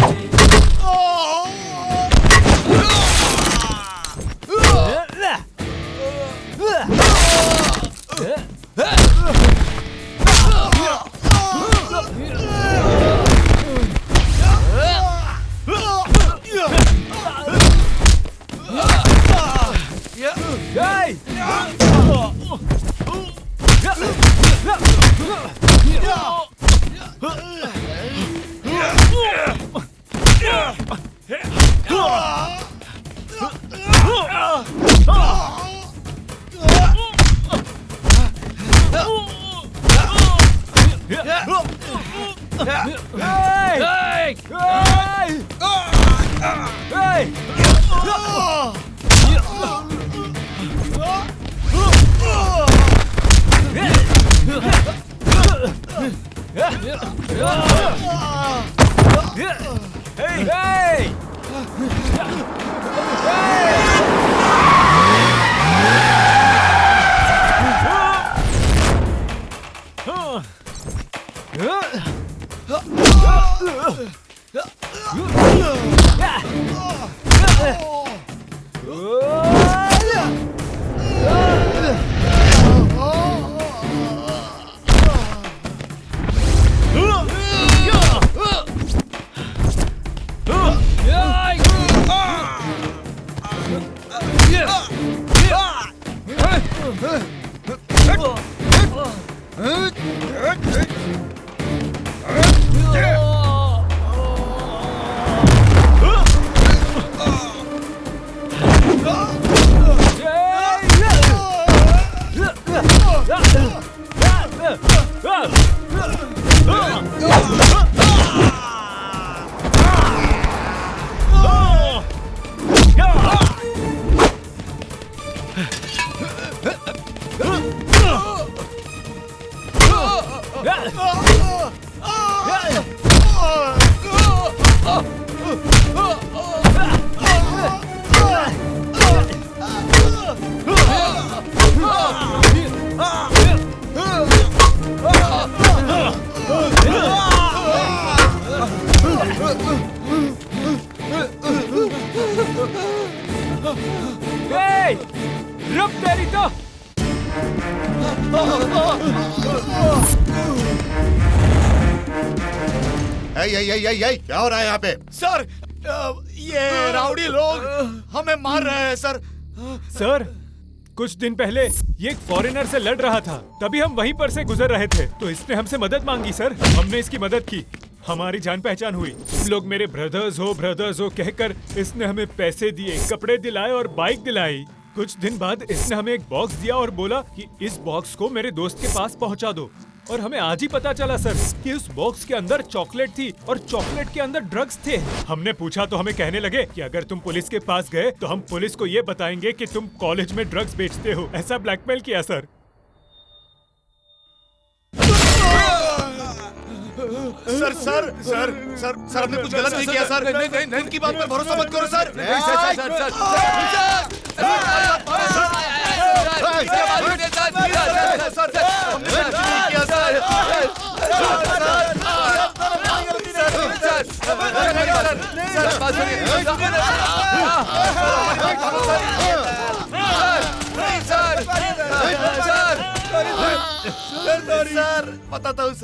रुक तेरी तो। क्या हो रहा है यहाँ पे? सर ये राउडी लोग हमें मार रहे हैं सर। सर कुछ दिन पहले ये एक फॉरेनर से लड़ रहा था, तभी हम वहीं पर से गुजर रहे थे, तो इसने हमसे मदद मांगी सर। हमने इसकी मदद की, हमारी जान पहचान हुई। तुम लोग मेरे ब्रदर्स हो कहकर इसने हमें पैसे दिए, कपड़े दिलाए और बाइक दिलाई। कुछ दिन बाद इसने हमें एक बॉक्स दिया और बोला कि इस बॉक्स को मेरे दोस्त के पास पहुंचा दो। और हमें आज ही पता चला सर कि उस बॉक्स के अंदर चॉकलेट थी और चॉकलेट के अंदर ड्रग्स थे। हमने पूछा तो हमें कहने लगे कि अगर तुम पुलिस के पास गए तो हम पुलिस को ये बताएंगे कि तुम कॉलेज में ड्रग्स बेचते हो। ऐसा ब्लैकमेल किया सर। सर हमने कुछ गलत नहीं किया सर। नहीं, उनकी बात पर भरोसा मत करो सर। बताता हूँ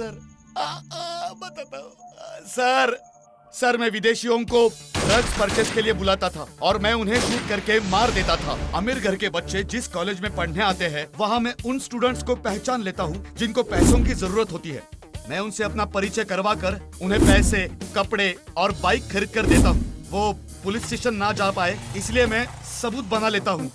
सर मैं विदेशियों को ड्रग्स परचेज के लिए बुलाता था और मैं उन्हें शूट करके मार देता था। अमीर घर के बच्चे जिस कॉलेज में पढ़ने आते हैं वहाँ मैं उन स्टूडेंट्स को पहचान लेता हूँ जिनको पैसों की जरूरत होती है। मैं उनसे अपना परिचय करवा कर उन्हें पैसे, कपड़े और बाइक खरीद कर देता हूँ। वो पुलिस स्टेशन ना जा पाए इसलिए मैं सबूत बना लेता हूँ।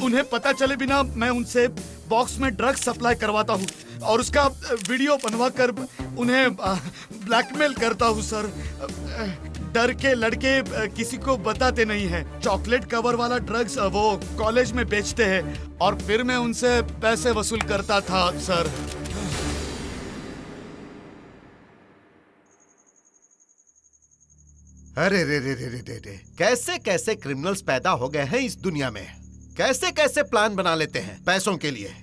उन्हें पता चले बिना मैं उनसे बॉक्स में ड्रग्स सप्लाई करवाता हूँ और उसका वीडियो बनवा कर उन्हें ब्लैकमेल करता हूँ सर। डर के लड़के किसी को बताते नहीं हैं। चॉकलेट कवर वाला ड्रग्स वो कॉलेज में बेचते हैं और फिर मैं उनसे पैसे वसूल करता था सर। अरे रे कैसे कैसे क्रिमिनल्स पैदा हो गए हैं इस दुनिया में। कैसे कैसे प्लान बना लेते हैं पैसों के लिए।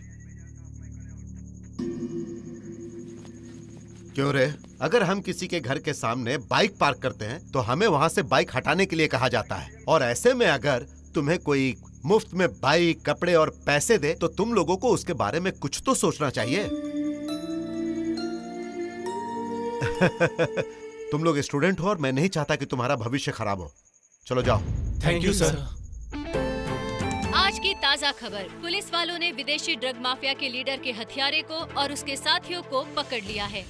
क्यों रे? अगर हम किसी के घर के सामने बाइक पार्क करते हैं तो हमें वहां से बाइक हटाने के लिए कहा जाता है, और ऐसे में अगर तुम्हें कोई मुफ्त में बाइक, कपड़े और पैसे दे तो तुम लोगों को उसके बारे में कुछ तो सोचना चाहिए। तुम लोग स्टूडेंट हो और मैं नहीं चाहता कि तुम्हारा भविष्य खराब हो। चलो जाओ। Thank you sir. आज की ताज़ा खबर, पुलिस वालों ने विदेशी ड्रग माफिया के लीडर के हथियारे को और उसके साथियों को पकड़ लिया है।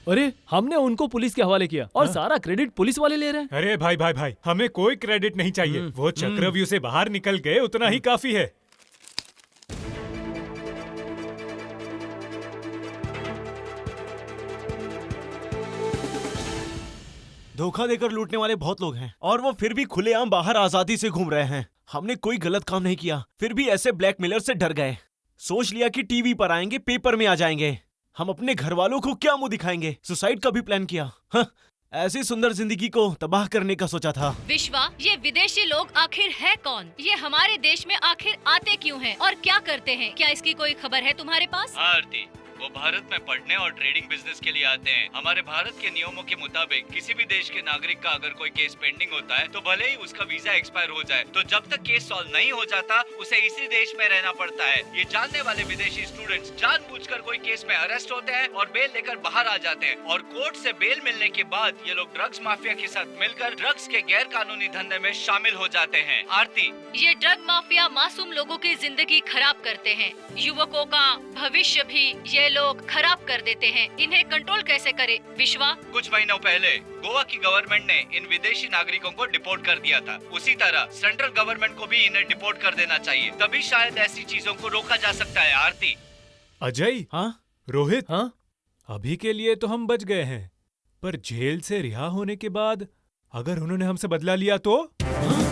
अरे हमने उनको पुलिस के हवाले किया और सारा क्रेडिट पुलिस वाले ले रहे हैं। अरे भाई हमें कोई क्रेडिट नहीं चाहिए। वो चक्रव्यूह से बाहर निकल गए, उतना ही काफी है। धोखा देकर लूटने वाले बहुत लोग हैं और वो फिर भी खुलेआम बाहर आजादी से घूम रहे हैं। हमने कोई गलत काम नहीं किया, फिर भी ऐसे ब्लैकमेलर से डर गए। सोच लिया कि टीवी पर आएंगे, पेपर में आ जाएंगे। हम अपने घर वालों को क्या मुंह दिखाएंगे। सुसाइड का भी प्लान किया। ऐसी सुंदर जिंदगी को तबाह करने का सोचा था। विश्वा, ये विदेशी लोग आखिर है कौन? ये हमारे देश में आखिर आते क्यों हैं और क्या करते हैं? क्या इसकी कोई खबर है तुम्हारे पास? आरती, वो भारत में पढ़ने और ट्रेडिंग बिजनेस के लिए आते हैं। हमारे भारत के नियमों के मुताबिक किसी भी देश के नागरिक का अगर कोई केस पेंडिंग होता है तो भले ही उसका वीजा एक्सपायर हो जाए, तो जब तक केस सॉल्व नहीं हो जाता उसे इसी देश में रहना पड़ता है। ये जानने वाले विदेशी स्टूडेंट्स जानबूझकर कोई केस में अरेस्ट होते हैं और बेल लेकर बाहर आ जाते हैं, और कोर्ट से बेल मिलने के बाद ये लोग ड्रग्स माफिया के साथ मिलकर ड्रग्स के गैर कानूनी धंधे में शामिल हो जाते हैं। आरती, ये ड्रग माफिया मासूम लोगों की जिंदगी खराब करते हैं, युवकों का भविष्य भी ये लोग खराब कर देते हैं। इन्हें कंट्रोल कैसे करे विश्वा? कुछ महीनों पहले गोवा की गवर्नमेंट ने इन विदेशी नागरिकों को डिपोर्ट कर दिया था। उसी तरह सेंट्रल गवर्नमेंट को भी इन्हें डिपोर्ट कर देना चाहिए, तभी शायद ऐसी चीजों को रोका जा सकता है। आरती, अजय, हाँ रोहित, हाँ अभी के लिए तो हम बच गए हैं, पर जेल से रिहा होने के बाद अगर उन्होंने हमसे बदला लिया तो? हाँ?